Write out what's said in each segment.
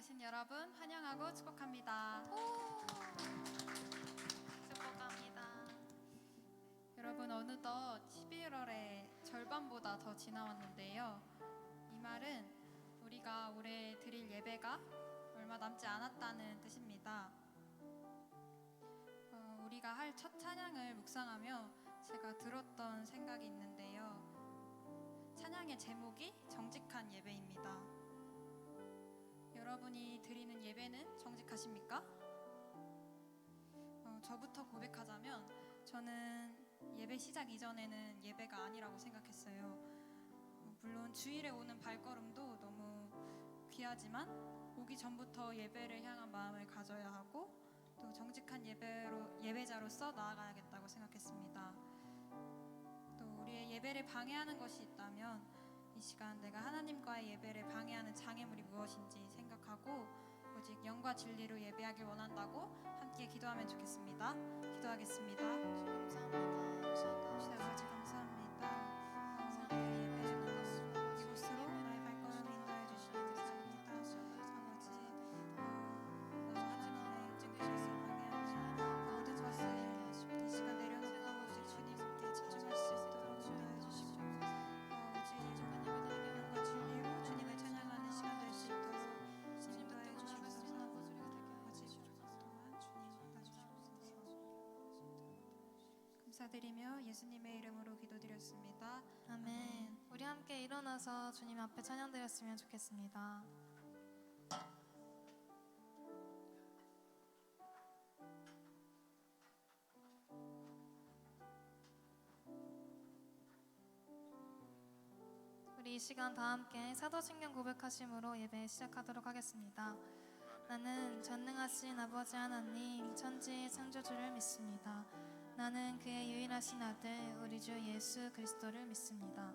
계신 여러분 환영하고 축복합니다. 축복합니다. 여러분 어느덧 11월의 절반보다 더 지나왔는데요. 이 말은 우리가 올해 드릴 예배가 얼마 남지 않았다는 뜻입니다. 우리가 할 첫 찬양을 묵상하며 제가 들었던 생각이 있는데요. 찬양의 제목이 정직한 예배입니다. 여러분이 드리는 예배는 정직하십니까? 저부터 고백하자면 저는 예배 시작 이전에는 예배가 아니라고 생각했어요. 물론 주일에 오는 발걸음도 너무 귀하지만 오기 전부터 예배를 향한 마음을 가져야 하고 또 정직한 예배자로서 나아가야겠다고 생각했습니다. 또 우리의 예배를 방해하는 것이 있다면 이 시간 내가 하나님과의 예배를 방해하는 장애물이 무엇인지 생각하고 오직 영과 진리로 예배하길 원한다고 함께 기도하면 좋겠습니다. 기도하겠습니다. 아버지 감사합니다. 이곳으로 나의 발걸음을 인도해 주시니 감사합니다. 아버지 하나님의 증거에서 방해하는 모든 것을 이 시간 내려놓고 오직 주님께 집중할 수 있도록 인도해 주시고 오직 영과 진리로 주님을 찬양하는 시간 될 수 있도록 인도해 주시옵소서. 아버지 또한 주님 받아주시옵소서. 감사드리며 예수님의 이름으로 기도드렸습니다. 아멘. 우리 함께 일어나서 주님 앞에 찬양드렸으면 좋겠습니다. 우리 이 시간 다 함께 사도신경 고백하심으로 예배 시작하도록 하겠습니다. 나는 전능하신 아버지 하나님 천지의 창조주를 믿습니다. 나는 그의 유일하신 아들 우리 주 예수 그리스도를 믿습니다.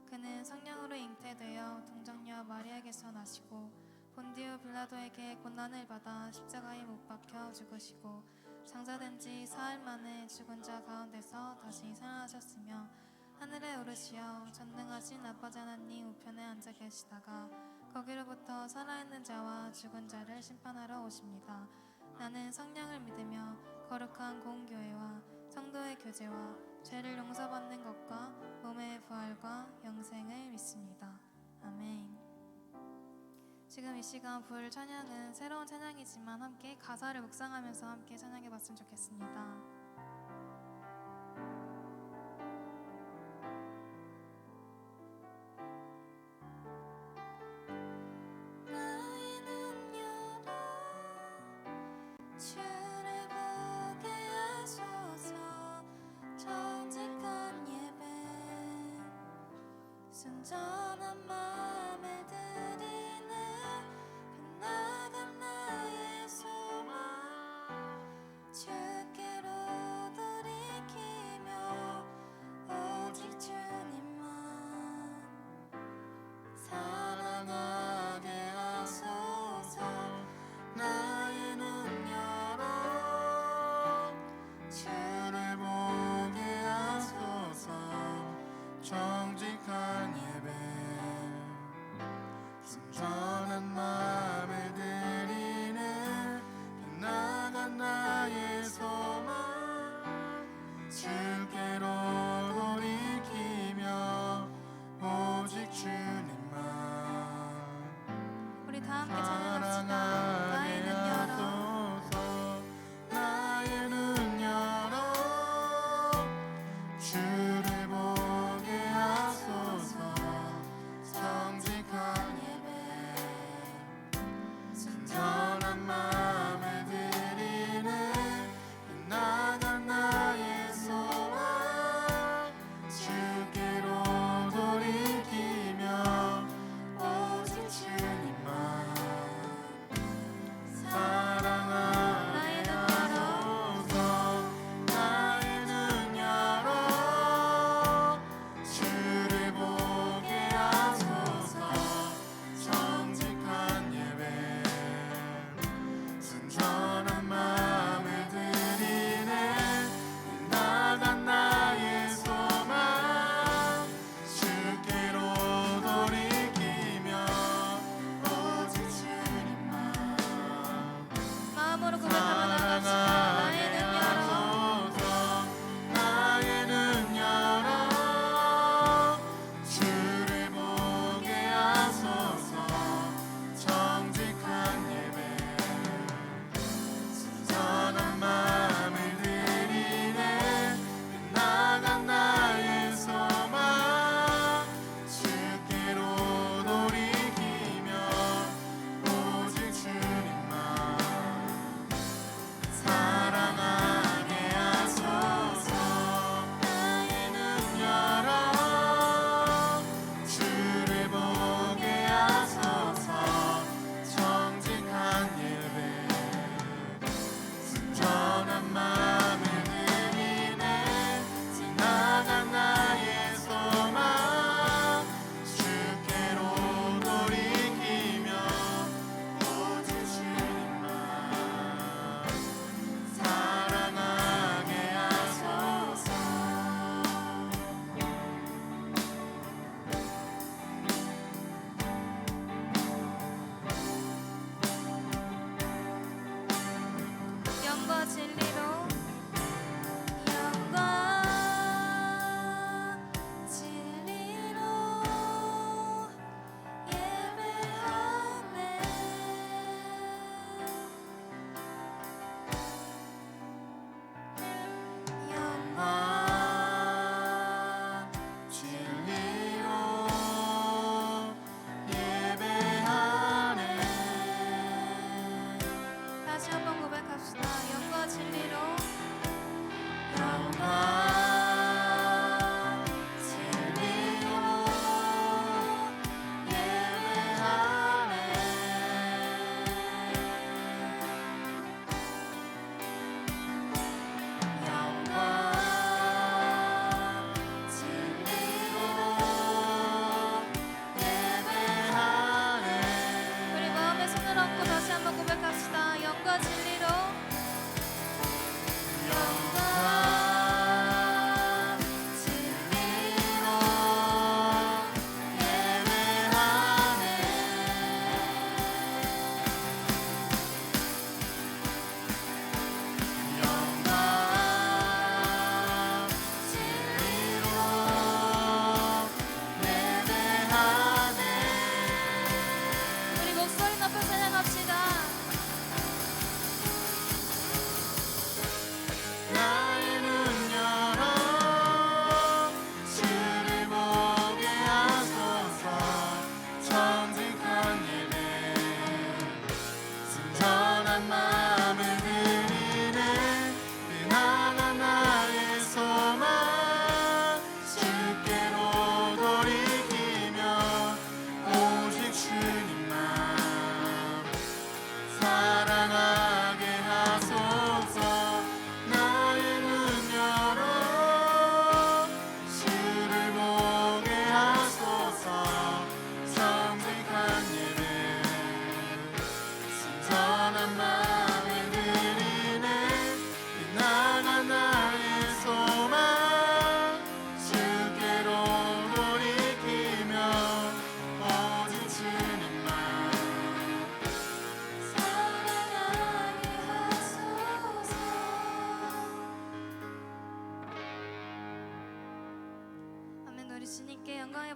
그는 성령으로 잉태되어 동정녀 마리아에게서 나시고 본디오 빌라도에게 고난을 받아 십자가에 못 박혀 죽으시고 장사된 지 사흘 만에 죽은 자 가운데서 다시 살아나셨으며 하늘에 오르시어 전능하신 아버지 하나님 우편에 앉아 계시다가 거기로부터 살아있는 자와 죽은 자를 심판하러 오십니다. 나는 성령을 믿으며 거룩한 공교회와 성도의 교제와 죄를 용서받는 것과 몸의 부활과 영생을 믿습니다. 아멘. 지금 이 시간 부를 찬양은 새로운 찬양이지만 함께 가사를 묵상하면서 함께 찬양해봤으면 좋겠습니다. 순전한 마음에 드리는 빛나간 나의 소망 주께로 돌이키며 오직 주님만 사랑하게 하소서. 나의 눈 열어 주를 보게 하소서. 정직한 예배 순전한 마음에 드리는 빛나간 나의 소망 주께로 돌이키며 오직 주님만 우리 다 함께 찬양합시다. 나의 눈 열어 나의 눈 열어 주를 보게 하소서. 정직한 예배 순전한 마음에 드리는 빛나간 나의 소망 주께로 돌이키며 오직 주님만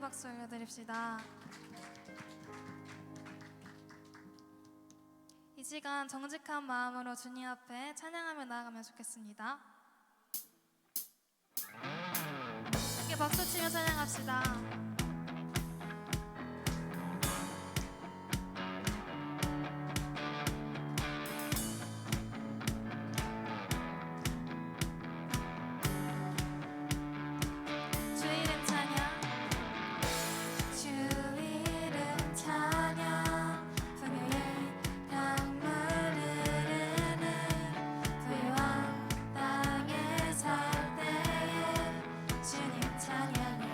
박수 올려드립시다. 이 시간 정직한 마음으로 주님 앞에 찬양하며 나아가면 좋겠습니다. 함께 박수 치며 찬양합시다. 주 이름 찬양, 주 이름 찬양, 풍요의 강물 흐르는 부유한 땅에 살 때에 주님 찬양해.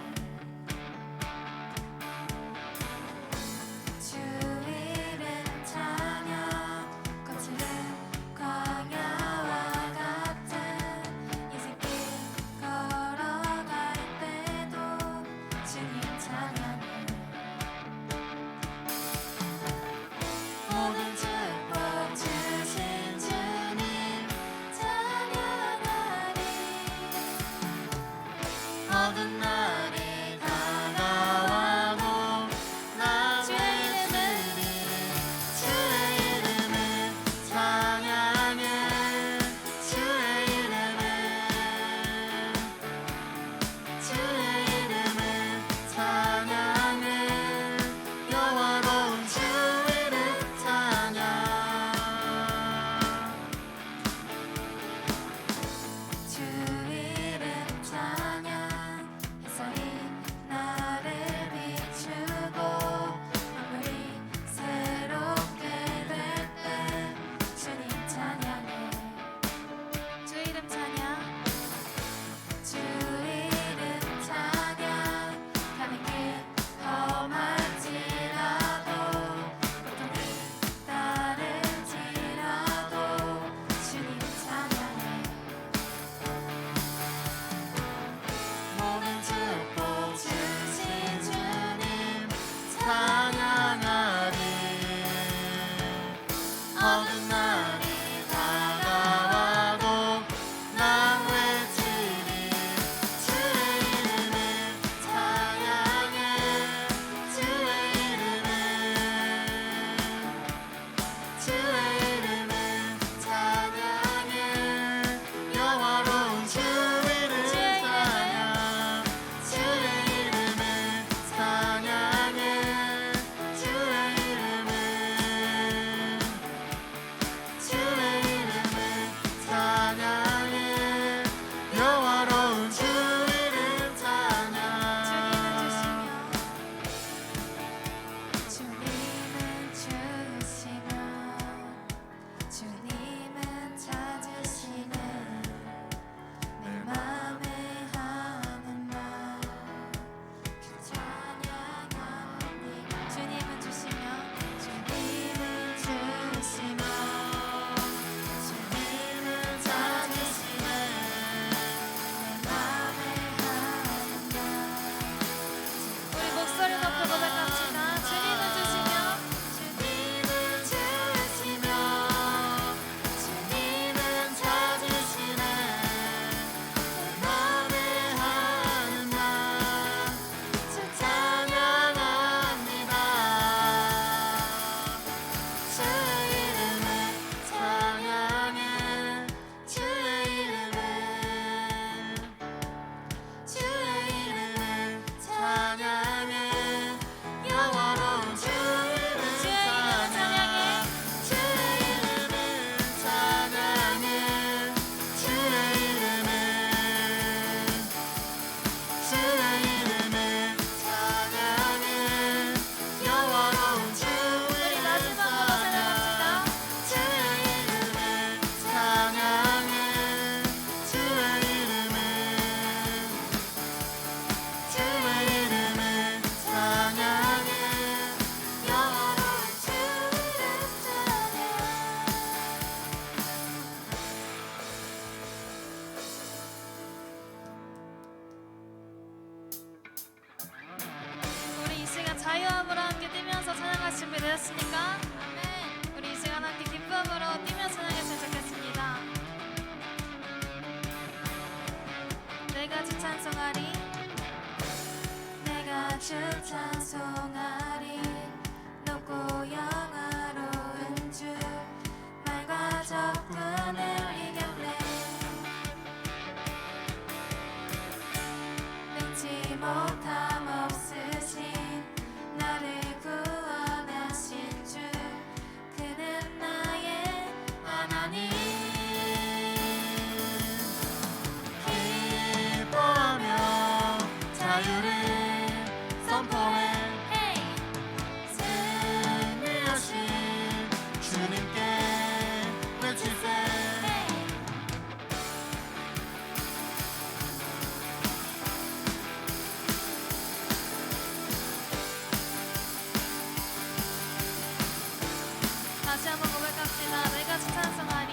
갑시다. 내가 주 찬송하리.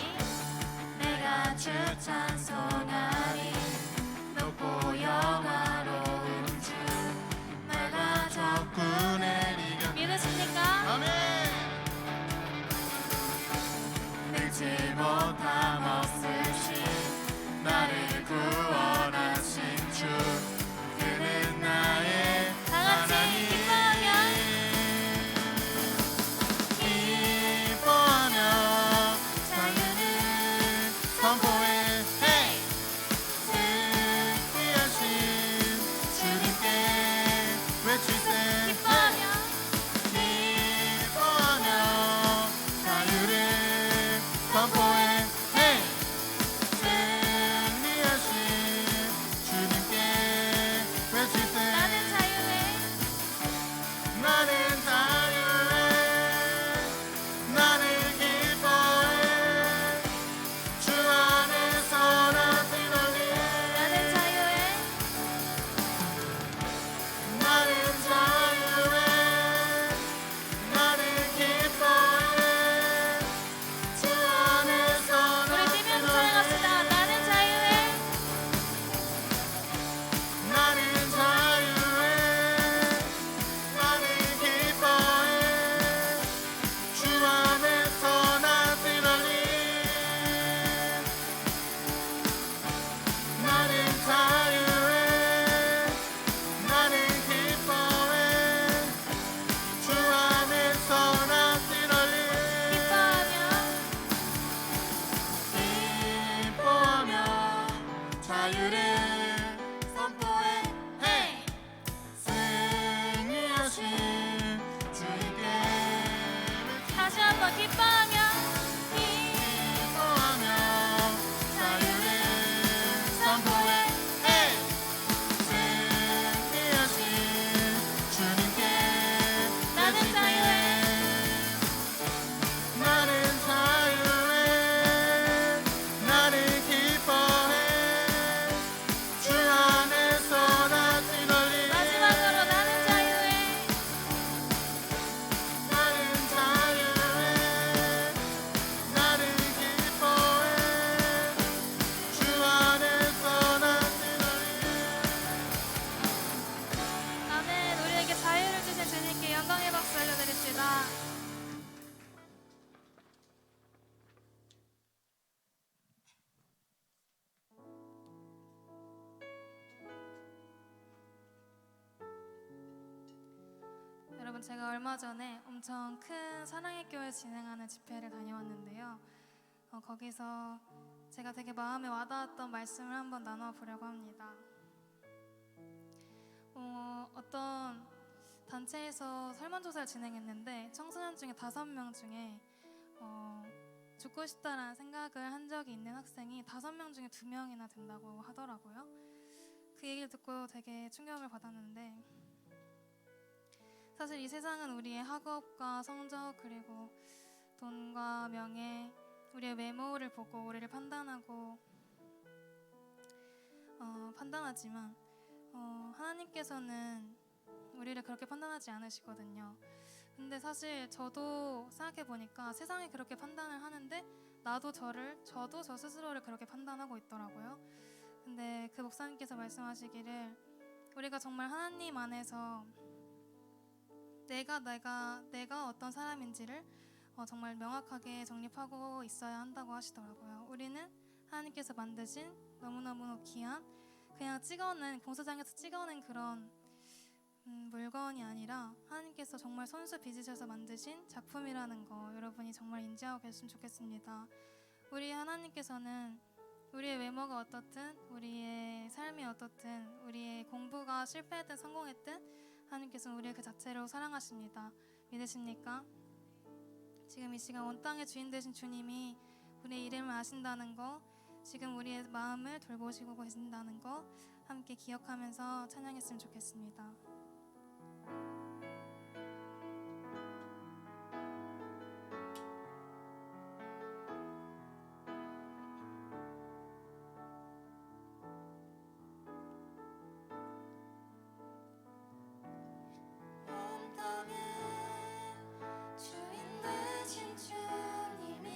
내가 주 찬송하리. 높고 영화로운 주 내가 접근해 이겨. 믿으십니까? 아멘. 믿지 못함 없으신 나를 구원하신 주 그는 나의 다 같이 기뻐하며 기뻐하며 자유를 선포해 승리하신 주님께 외치세 기뻐하며 기뻐하며 자유를 선포해 승리하신 주님께 외치세 나는 자유해. 나는 자유해 나는 기뻐해 주 안에서 나 뛰놀리 나는 자유해. 나는 자유해 나는 기뻐해 주 안에서 나 우리 뛰면서 사랑합시다. 나는 자유해. 나는 자유해 나는 기뻐해 주 안에서 나 뛰놀리 나는 자유해 나는 기뻐해 주 안에서 나 뛰놀리 기뻐하며 기뻐하며 자유를 선포해 승리하신 주님께 다시 한번 기뻐하며 기뻐하며 자유를 선포해 승리하신 주님께 나는 자유해. 나는 자유해 나는 기뻐해 주 안에서 나 뛰놀리 마지막으로 나는 자유해. 나는 자유해 나는 기뻐해 주 안에서 나 뛰놀리 아멘. 우리에게 자유를 주신 주님께 영광의 박수 올려드립시다. 여러분, 제가 얼마 전에 엄청 큰 사랑의 교회 진행하는 집회를 다녀왔는데요. 거기서 제가 되게 마음에 와닿았던 말씀을 한번 나눠보려고 합니다. 어떤 단체에서 설문조사를 진행했는데 청소년 중에 5명 중에 죽고 싶다라는 생각을 한 적이 있는 학생이 5명 중에 2명이나 된다고 하더라고요. 그 얘기를 듣고 되게 충격을 받았는데, 사실 이 세상은 우리의 학업과 성적 그리고 돈과 명예, 우리의 외모를 보고 우리를 판단하지만 하나님께서는 우리를 그렇게 판단하지 않으시거든요. 근데 사실 저도 생각해보니까 세상이 그렇게 판단을 하는데 저도 저 스스로를 그렇게 판단하고 있더라고요. 근데 그 목사님께서 말씀하시기를 우리가 정말 하나님 안에서 내가 어떤 사람인지를 정말 명확하게 정립하고 있어야 한다고 하시더라고요. 우리는 하나님께서 만드신 너무너무 귀한, 그냥 공사장에서 찍어낸 그런 물건이 아니라 하나님께서 정말 손수 빚으셔서 만드신 작품이라는 거 여러분이 정말 인지하고 계셨으면 좋겠습니다. 우리 하나님께서는 우리의 외모가 어떻든, 우리의 삶이 어떻든, 우리의 공부가 실패했든 성공했든 하나님께서는 우리를 그 자체로 사랑하십니다. 믿으십니까? 지금 이 시간 온 땅의 주인 되신 주님이 우리의 이름을 아신다는 거, 지금 우리의 마음을 돌보시고 계신다는 거 함께 기억하면서 찬양했으면 좋겠습니다. 온 땅의 주인 되신 주님이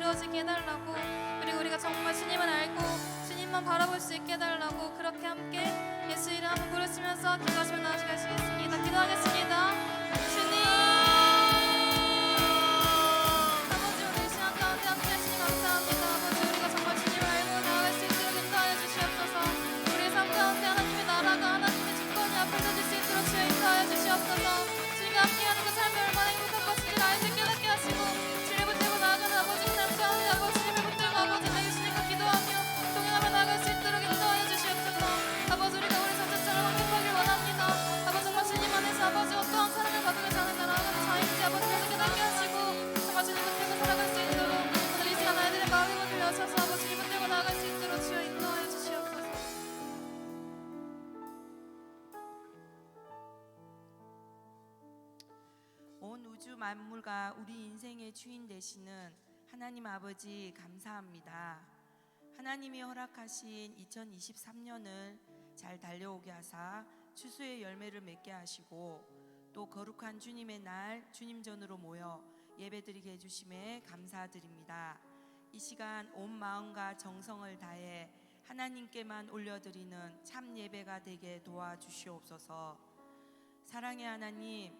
이루어지게 해달라고, 그리고 우리가 정말 주님을 알고 주님만 바라볼 수 있게 해달라고, 그렇게 함께 예수 이름 한번 부르시면서 기도하시면 나아가시겠습니다. 기도하겠습니다. 주님, 아버지, 오늘 이 시간 가운데 함께 하시니 감사합니다. 아버지, 우리가 정말 주님을 알고 나아갈 수 있도록 인도하여 주시옵소서. 우리의 삶 가운데 하나님의 나라가, 하나님의 주권이 앞서질 수 있도록 주여 인도하여 주시옵소서. 주님과 함께하는 그 삶이 얼마나 행복한 것인지를 알수 있게 깨닫게 하시고, 주를 붙들고 나아가는 아버지의 삶 가운데 아버지님을 붙들고 아버지 내 예수님과 기도하며 동행하며 나아갈 수 있도록 인도하여 주시옵소서. 아버지, 우리가 우리 자체처럼 행복하길 원합니다. 아버지, 정말 주님 안에서 아버지 어떠한 사랑을 받으며 사는 나아가는 자인지 아버지께서 깨닫게 하시고, 정말 주님 붙들고 살아갈 수 있도록 오늘 이 시간 아이들의 마음을 열어셔서 아버지를 붙들고 나아갈 수 있도록 주여 인도하여 주시옵소서. 온 우주 만물과 우리 인생의 주인 되시는 하나님 아버지 감사합니다. 하나님이 허락하신 2023년을 잘 달려오게 하사 추수의 열매를 맺게 하시고, 또 거룩한 주님의 날 주님 전으로 모여 예배드리게 해주심에 감사드립니다. 이 시간 온 마음과 정성을 다해 하나님께만 올려드리는 참 예배가 되게 도와주시옵소서. 사랑의 하나님,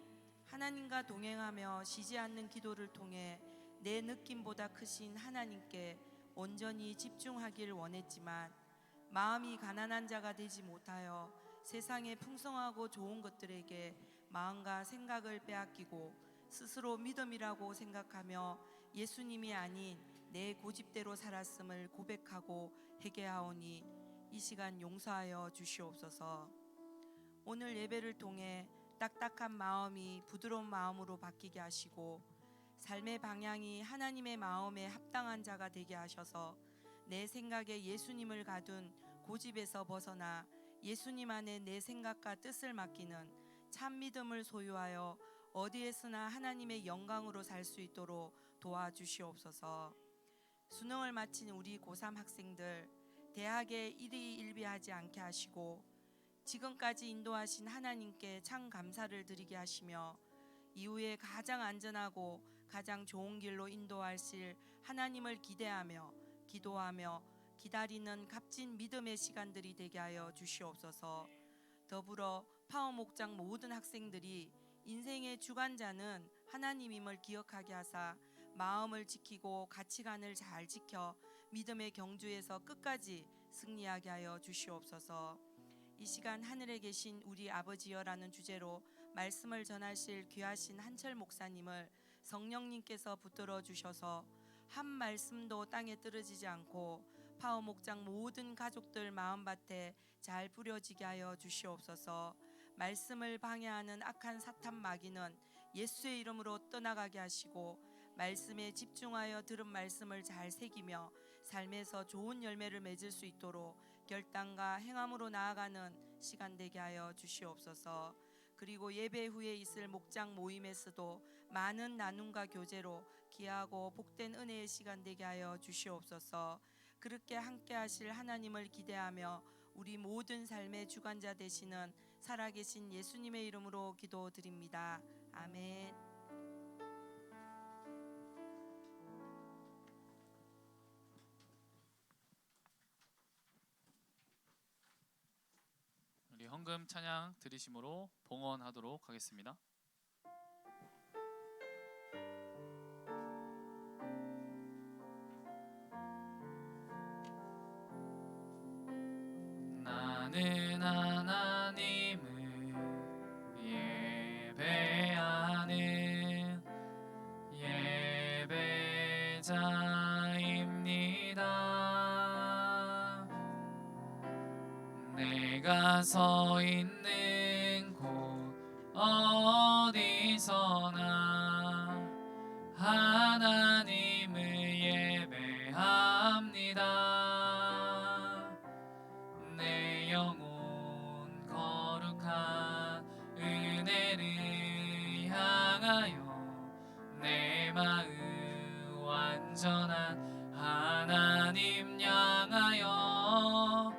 하나님과 동행하며 쉬지 않는 기도를 통해 내 느낌보다 크신 하나님께 온전히 집중하길 원했지만, 마음이 가난한 자가 되지 못하여 세상의 풍성하고 좋은 것들에게 마음과 생각을 빼앗기고 스스로 믿음이라고 생각하며 예수님이 아닌 내 고집대로 살았음을 고백하고 회개하오니 이 시간 용서하여 주시옵소서. 오늘 예배를 통해 딱딱한 마음이 부드러운 마음으로 바뀌게 하시고, 삶의 방향이 하나님의 마음에 합당한 자가 되게 하셔서 내 생각에 예수님을 가둔 고집에서 벗어나 예수님 안에 내 생각과 뜻을 맡기는 참 믿음을 소유하여 어디에서나 하나님의 영광으로 살 수 있도록 도와주시옵소서. 수능을 마친 우리 고3 학생들 대학에 일희일비하지 않게 하시고, 지금까지 인도하신 하나님께 참 감사를 드리게 하시며, 이후에 가장 안전하고 가장 좋은 길로 인도하실 하나님을 기대하며 기도하며 기다리는 값진 믿음의 시간들이 되게 하여 주시옵소서. 더불어 파워 목장 모든 학생들이 인생의 주관자는 하나님임을 기억하게 하사 마음을 지키고 가치관을 잘 지켜 믿음의 경주에서 끝까지 승리하게 하여 주시옵소서. 이 시간 하늘에 계신 우리 아버지여라는 주제로 말씀을 전하실 귀하신 한철 목사님을 성령님께서 붙들어 주셔서 한 말씀도 땅에 떨어지지 않고 파워 목장 모든 가족들 마음밭에 잘 뿌려지게 하여 주시옵소서. 말씀을 방해하는 악한 사탄 마귀는 예수의 이름으로 떠나가게 하시고, 말씀에 집중하여 들은 말씀을 잘 새기며 삶에서 좋은 열매를 맺을 수 있도록 결단과 행함으로 나아가는 시간 되게 하여 주시옵소서. 그리고 예배 후에 있을 목장 모임에서도 많은 나눔과 교제로 귀하고 복된 은혜의 시간 되게 하여 주시옵소서. 그렇게 함께 하실 하나님을 기대하며 우리 모든 삶의 주관자 되시는 살아계신 예수님의 이름으로 기도드립니다. 아멘. 우리 헌금 찬양 드리심으로 봉헌하도록 하겠습니다. 나는 하나님을 예배하는 예배자입니다. 내가 서 있는 곳 어디서나 하나님을 예배합니다. 내 영혼 거룩한 은혜를 향하여 내 마음 완전한 하나님 향하여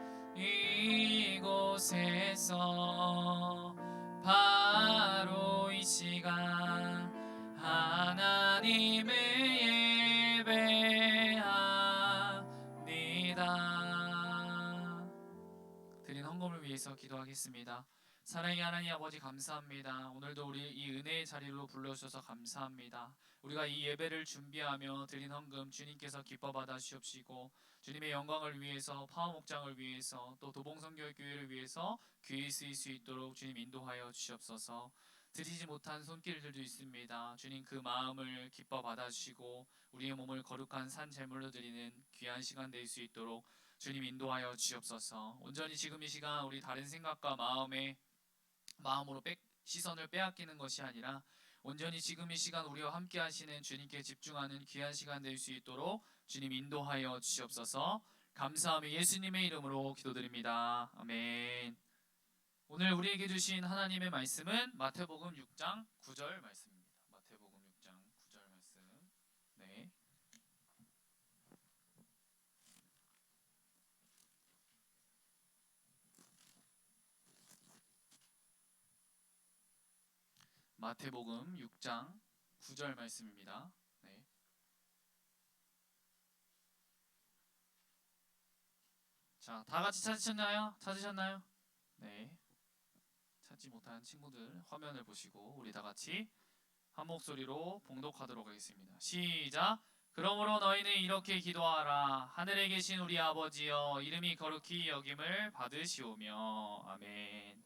이곳에서 바로 이 시간 하나님을 예배 위해서 기도하겠습니다. 사랑의 하나님 아버지 감사합니다. 오늘도 우리 이 은혜의 자리로 불러주셔서 감사합니다. 우리가 이 예배를 준비하며 드린 헌금 주님께서 기뻐 받아 주옵시고 주님의 영광을 위해서 파워 목장을 위해서 또 도봉성교회를 위해서 귀히 쓰일 수 있도록 주님 인도하여 주시옵소서. 드리지 못한 손길들도 있습니다. 주님 그 마음을 기뻐 받아주시고 우리의 몸을 거룩한 산 제물로 드리는 귀한 시간 될 수 있도록 주님 인도하여 주시옵소서. 온전히 지금 이 시간 우리 다른 생각과 마음으로 시선을 빼앗기는 것이 아니라 온전히 지금 이 시간 우리와 함께 하시는 주님께 집중하는 귀한 시간 될 수 있도록 주님 인도하여 주시옵소서. 감사하며 예수님의 이름으로 기도드립니다. 아멘. 오늘 우리에게 주신 하나님의 말씀은 마태복음 6장 9절 말씀입니다. 마태복음 6장 9절 말씀. 네. 마태복음 6장 9절 말씀입니다. 네. 자, 다 같이 찾으셨나요? 찾으셨나요? 네. 찾지 못한 친구들 화면을 보시고 우리 다 같이 한 목소리로 봉독하도록 하겠습니다. 시작. 그러므로 너희는 이렇게 기도하라. 하늘에 계신 우리 아버지여, 이름이 거룩히 여김을 받으시오며. 아멘.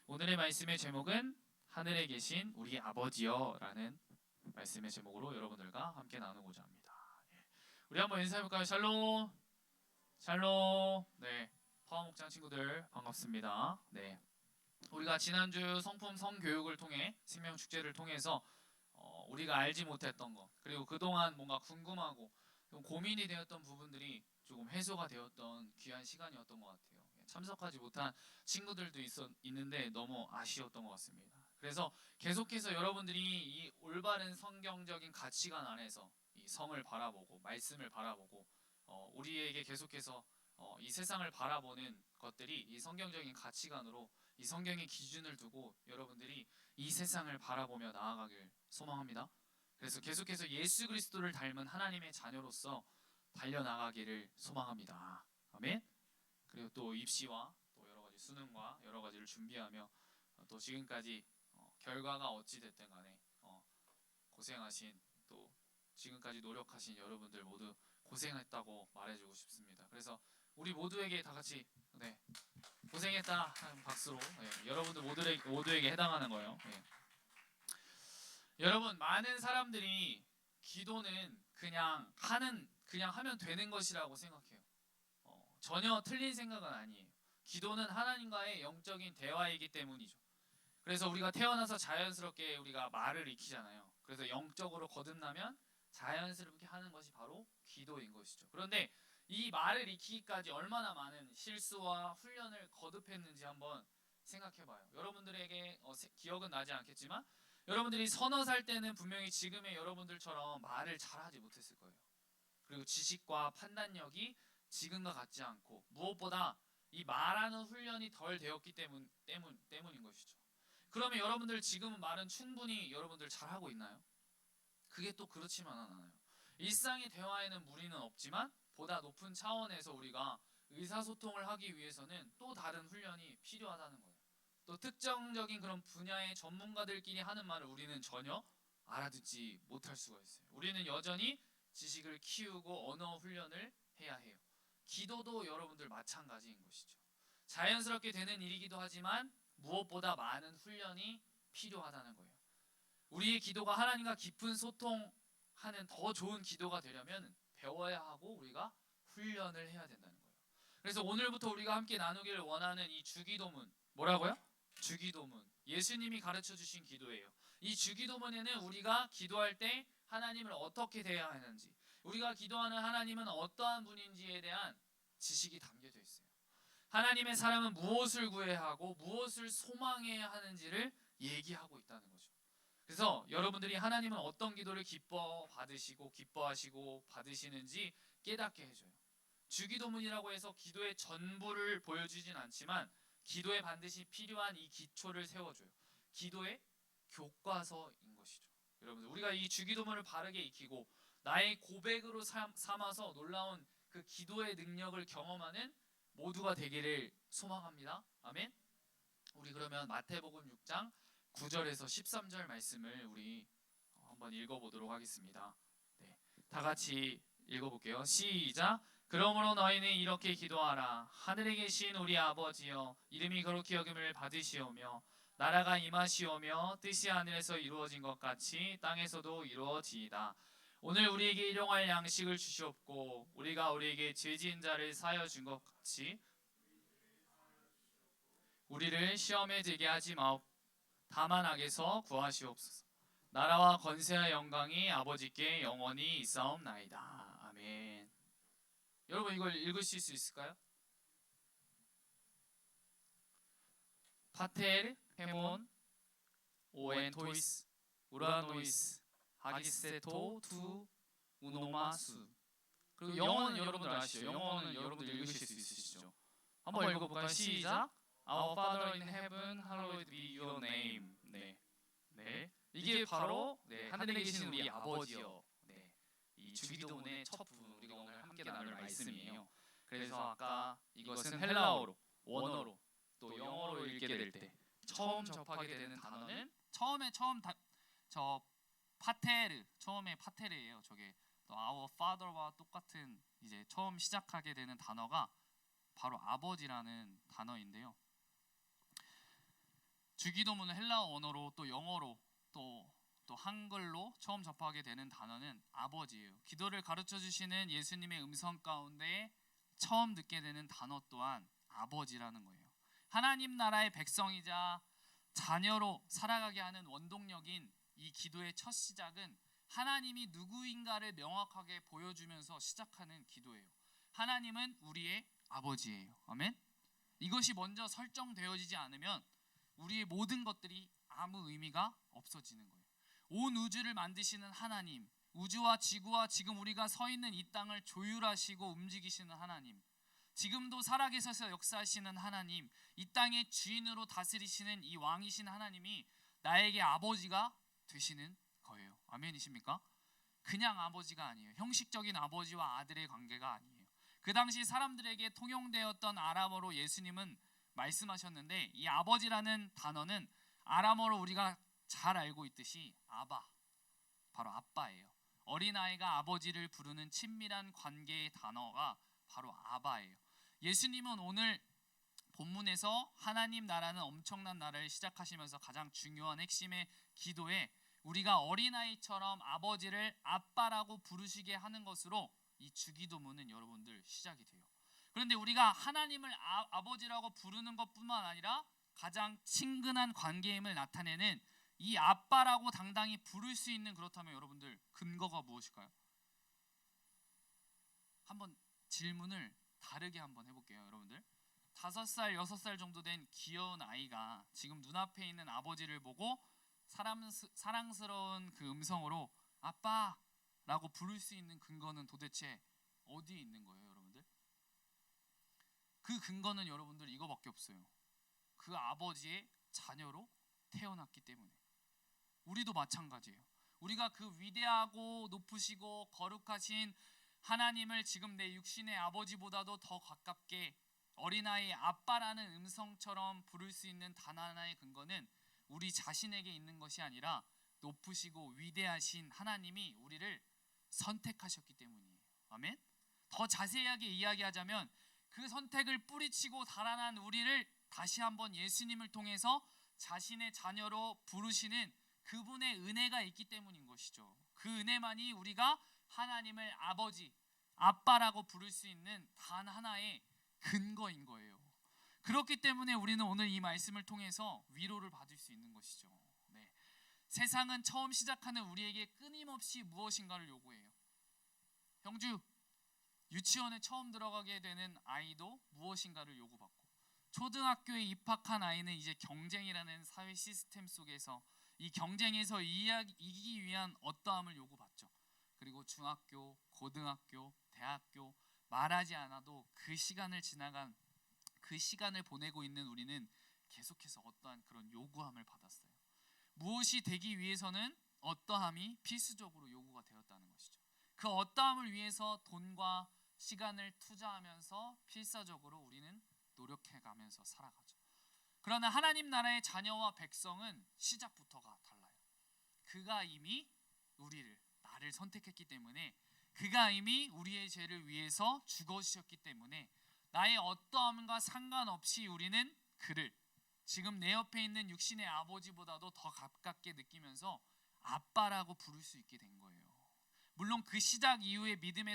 오늘의 말씀의 제목은 하늘에 계신 우리 아버지여 라는 말씀의 제목으로 여러분들과 함께 나누고자 합니다. 우리 한번 인사해볼까요? 샬롬. 샬롬. 네, 파워목장 친구들 반갑습니다. 네, 우리가 지난주 성품 성교육을 통해 생명축제를 통해서 우리가 알지 못했던 것, 그리고 그동안 뭔가 궁금하고 좀 고민이 되었던 부분들이 조금 해소가 되었던 귀한 시간이었던 것 같아요. 참석하지 못한 친구들도 있는데 너무 아쉬웠던 것 같습니다. 그래서 계속해서 여러분들이 이 올바른 성경적인 가치관 안에서 이 성을 바라보고 말씀을 바라보고 우리에게 계속해서 이 세상을 바라보는 것들이 이 성경적인 가치관으로 이 성경의 기준을 두고 여러분들이 이 세상을 바라보며 나아가길 소망합니다. 그래서 계속해서 예수 그리스도를 닮은 하나님의 자녀로서 달려나가기를 소망합니다. 아멘. 그리고 또 입시와 또 여러 가지 수능과 여러 가지를 준비하며 또 지금까지 결과가 어찌 됐든 간에 고생하신 또 지금까지 노력하신 여러분들 모두 고생했다고 말해주고 싶습니다. 그래서 우리 모두에게 다 같이 네, 고생했다 하는 박수로 여러분들 모두에게 해당하는 거예요. 여러분, 많은 사람들이 기도는 그냥 하면 되는 것이라고 생각해요. 전혀 틀린 생각은 아니에요. 기도는 하나님과의 영적인 대화이기 때문이죠. 그래서 우리가 태어나서 자연스럽게 우리가 말을 익히잖아요. 그래서 영적으로 거듭나면 자연스럽게 하는 것이 바로 기도인 것이죠. 그런데 이 말을 익히기까지 얼마나 많은 실수와 훈련을 거듭했는지 한번 생각해봐요. 여러분들에게 기억은 나지 않겠지만 여러분들이 서너 살 때는 분명히 지금의 여러분들처럼 말을 잘하지 못했을 거예요. 그리고 지식과 판단력이 지금과 같지 않고 무엇보다 이 말하는 훈련이 덜 되었기 때문인 것이죠. 그러면 여러분들 지금은 말은 충분히 여러분들 잘하고 있나요? 그게 또 그렇지만은 않아요. 일상의 대화에는 무리는 없지만 보다 높은 차원에서 우리가 의사소통을 하기 위해서는 또 다른 훈련이 필요하다는 거예요. 또 특정적인 그런 분야의 전문가들끼리 하는 말을 우리는 전혀 알아듣지 못할 수가 있어요. 우리는 여전히 지식을 키우고 언어 훈련을 해야 해요. 기도도 여러분들 마찬가지인 것이죠. 자연스럽게 되는 일이기도 하지만 무엇보다 많은 훈련이 필요하다는 거예요. 우리의 기도가 하나님과 깊은 소통하는 더 좋은 기도가 되려면 배워야 하고 우리가 훈련을 해야 된다는 거예요. 그래서 오늘부터 우리가 함께 나누기를 원하는 이 주기도문, 뭐라고요? 주기도문, 예수님이 가르쳐 주신 기도예요. 이 주기도문에는 우리가 기도할 때 하나님을 어떻게 대해야 하는지, 우리가 기도하는 하나님은 어떠한 분인지에 대한 지식이 담겨져 있어요. 하나님의 사랑은 무엇을 구해야 하고 무엇을 소망해야 하는지를 얘기하고 있다는 거죠. 그래서 여러분들이 하나님은 어떤 기도를 기뻐하시고 받으시는지 깨닫게 해줘요. 주기도문이라고 해서 기도의 전부를 보여주진 않지만 기도에 반드시 필요한 이 기초를 세워줘요. 기도의 교과서인 것이죠. 여러분들, 우리가 이 주기도문을 바르게 익히고 나의 고백으로 삼아서 놀라운 그 기도의 능력을 경험하는 모두가 되기를 소망합니다. 아멘. 우리 그러면 마태복음 6장 9절에서 13절 말씀을 우리 한번 읽어보도록 하겠습니다. 네, 다 같이 읽어볼게요. 시작. 그러므로 너희는 이렇게 기도하라. 하늘에 계신 우리 아버지여, 이름이 거룩히 여김을 받으시오며 나라가 임하시오며 뜻이 하늘에서 이루어진 것 같이 땅에서도 이루어지이다. 오늘 우리에게 일용할 양식을 주시옵고 우리가 우리에게 죄 지은 자를 사하여 준 것 같이 우리를 시험에 들게 하지 마옵. 다만 악에서 구하시옵소서. 나라와 권세와 영광이 아버지께 영원히 있사옵나이다. 아멘. 여러분 이걸 읽으실 수 있을까요? 파텔, 헤몬, 오엔 토이스, 우라노이스, 하기세토, 투, 우노마수. 그리고 영어는 여러분들 아시죠? 영어는 여러분들 읽으실 수 있으시죠? 한번 읽어볼까요? 시작. Our Father in heaven, hallowed be your name. 네, 네. 이게 바로 하늘에 계신 우리 아버지요. 네, 이 주기도문의 첫 부분 우리가 오늘 함께 나눌 말씀이에요. 그래서 아까 이것은 헬라어로, 원어로, 또 영어로 읽게 될 때 처음 접하게 되는 단어는 저 파테르, 처음에 파테르예요. 저게 또 Our Father와 똑같은 이제 처음 시작하게 되는 단어가 바로 아버지라는 단어인데요. 주기도문은 헬라어 원어로 또 영어로 또 한글로 처음 접하게 되는 단어는 아버지예요. 기도를 가르쳐 주시는 예수님의 음성 가운데 처음 듣게 되는 단어 또한 아버지라는 거예요. 하나님 나라의 백성이자 자녀로 살아가게 하는 원동력인 이 기도의 첫 시작은 하나님이 누구인가를 명확하게 보여주면서 시작하는 기도예요. 하나님은 우리의 아버지예요. 아멘. 이것이 먼저 설정되어지지 않으면 우리의 모든 것들이 아무 의미가 없어지는 거예요. 온 우주를 만드시는 하나님, 우주와 지구와 지금 우리가 서 있는 이 땅을 조율하시고 움직이시는 하나님, 지금도 살아계셔서 역사하시는 하나님, 이 땅의 주인으로 다스리시는 이 왕이신 하나님이 나에게 아버지가 되시는 거예요. 아멘이십니까? 그냥 아버지가 아니에요. 형식적인 아버지와 아들의 관계가 아니에요. 그 당시 사람들에게 통용되었던 아람어로 예수님은 말씀하셨는데, 이 아버지라는 단어는 아람어로 우리가 잘 알고 있듯이 아바, 바로 아빠예요. 어린아이가 아버지를 부르는 친밀한 관계의 단어가 바로 아바예요. 예수님은 오늘 본문에서 하나님 나라는 엄청난 나라를 시작하시면서 가장 중요한 핵심의 기도에 우리가 어린아이처럼 아버지를 아빠라고 부르시게 하는 것으로 이 주기도문은 여러분들 시작이 돼요. 그런데 우리가 하나님을 아버지라고 부르는 것뿐만 아니라 가장 친근한 관계임을 나타내는 이 아빠라고 당당히 부를 수 있는, 그렇다면 여러분들 근거가 무엇일까요? 한번 질문을 다르게 한번 해볼게요. 여러분들 5살, 6살 정도 된 귀여운 아이가 지금 눈앞에 있는 아버지를 보고 사랑스러운 그 음성으로 아빠라고 부를 수 있는 근거는 도대체 어디에 있는 거예요, 여러분들? 그 근거는 여러분들 이거밖에 없어요. 그 아버지의 자녀로 태어났기 때문에. 우리도 마찬가지예요. 우리가 그 위대하고 높으시고 거룩하신 하나님을 지금 내 육신의 아버지보다도 더 가깝게 어린아이 아빠라는 음성처럼 부를 수 있는 단 하나의 근거는 우리 자신에게 있는 것이 아니라 높으시고 위대하신 하나님이 우리를 선택하셨기 때문이에요. 아멘. 더 자세하게 이야기하자면 그 선택을 뿌리치고 달아난 우리를 다시 한번 예수님을 통해서 자신의 자녀로 부르시는 그분의 은혜가 있기 때문인 것이죠. 그 은혜만이 우리가 하나님을 아버지, 아빠라고 부를 수 있는 단 하나의 근거인 거예요. 그렇기 때문에 우리는 오늘 이 말씀을 통해서 위로를 받을 수 있는 것이죠. 네. 세상은 처음 시작하는 우리에게 끊임없이 무엇인가를 요구해요. 형주, 유치원에 처음 들어가게 되는 아이도 무엇인가를 요구받고, 초등학교에 입학한 아이는 이제 경쟁이라는 사회 시스템 속에서 이 경쟁에서 이기기 위한 어떠함을 요구받죠. 그리고 중학교, 고등학교, 대학교, 말하지 않아도 그 시간을 지나간 그 시간을 보내고 있는 우리는 계속해서 어떠한 그런 요구함을 받았어요. 무엇이 되기 위해서는 어떠함이 필수적으로 요구가 되었다는 것이죠. 그 어떠함을 위해서 돈과 시간을 투자하면서 필사적으로 우리는 노력해가면서 살아가죠. 그러나 하나님 나라의 자녀와 백성은 시작부터가 달라요. 그가 이미 나를 선택했기 때문에, 그가 이미 우리의 죄를 위해서 죽어주셨기 때문에 나의 어떠함과 상관없이 우리는 그를 지금 내 옆에 있는 육신의 아버지보다도 더 가깝게 느끼면서 아빠라고 부를 수 있게 된 거예요. 물론 그 시작 이후의 믿음의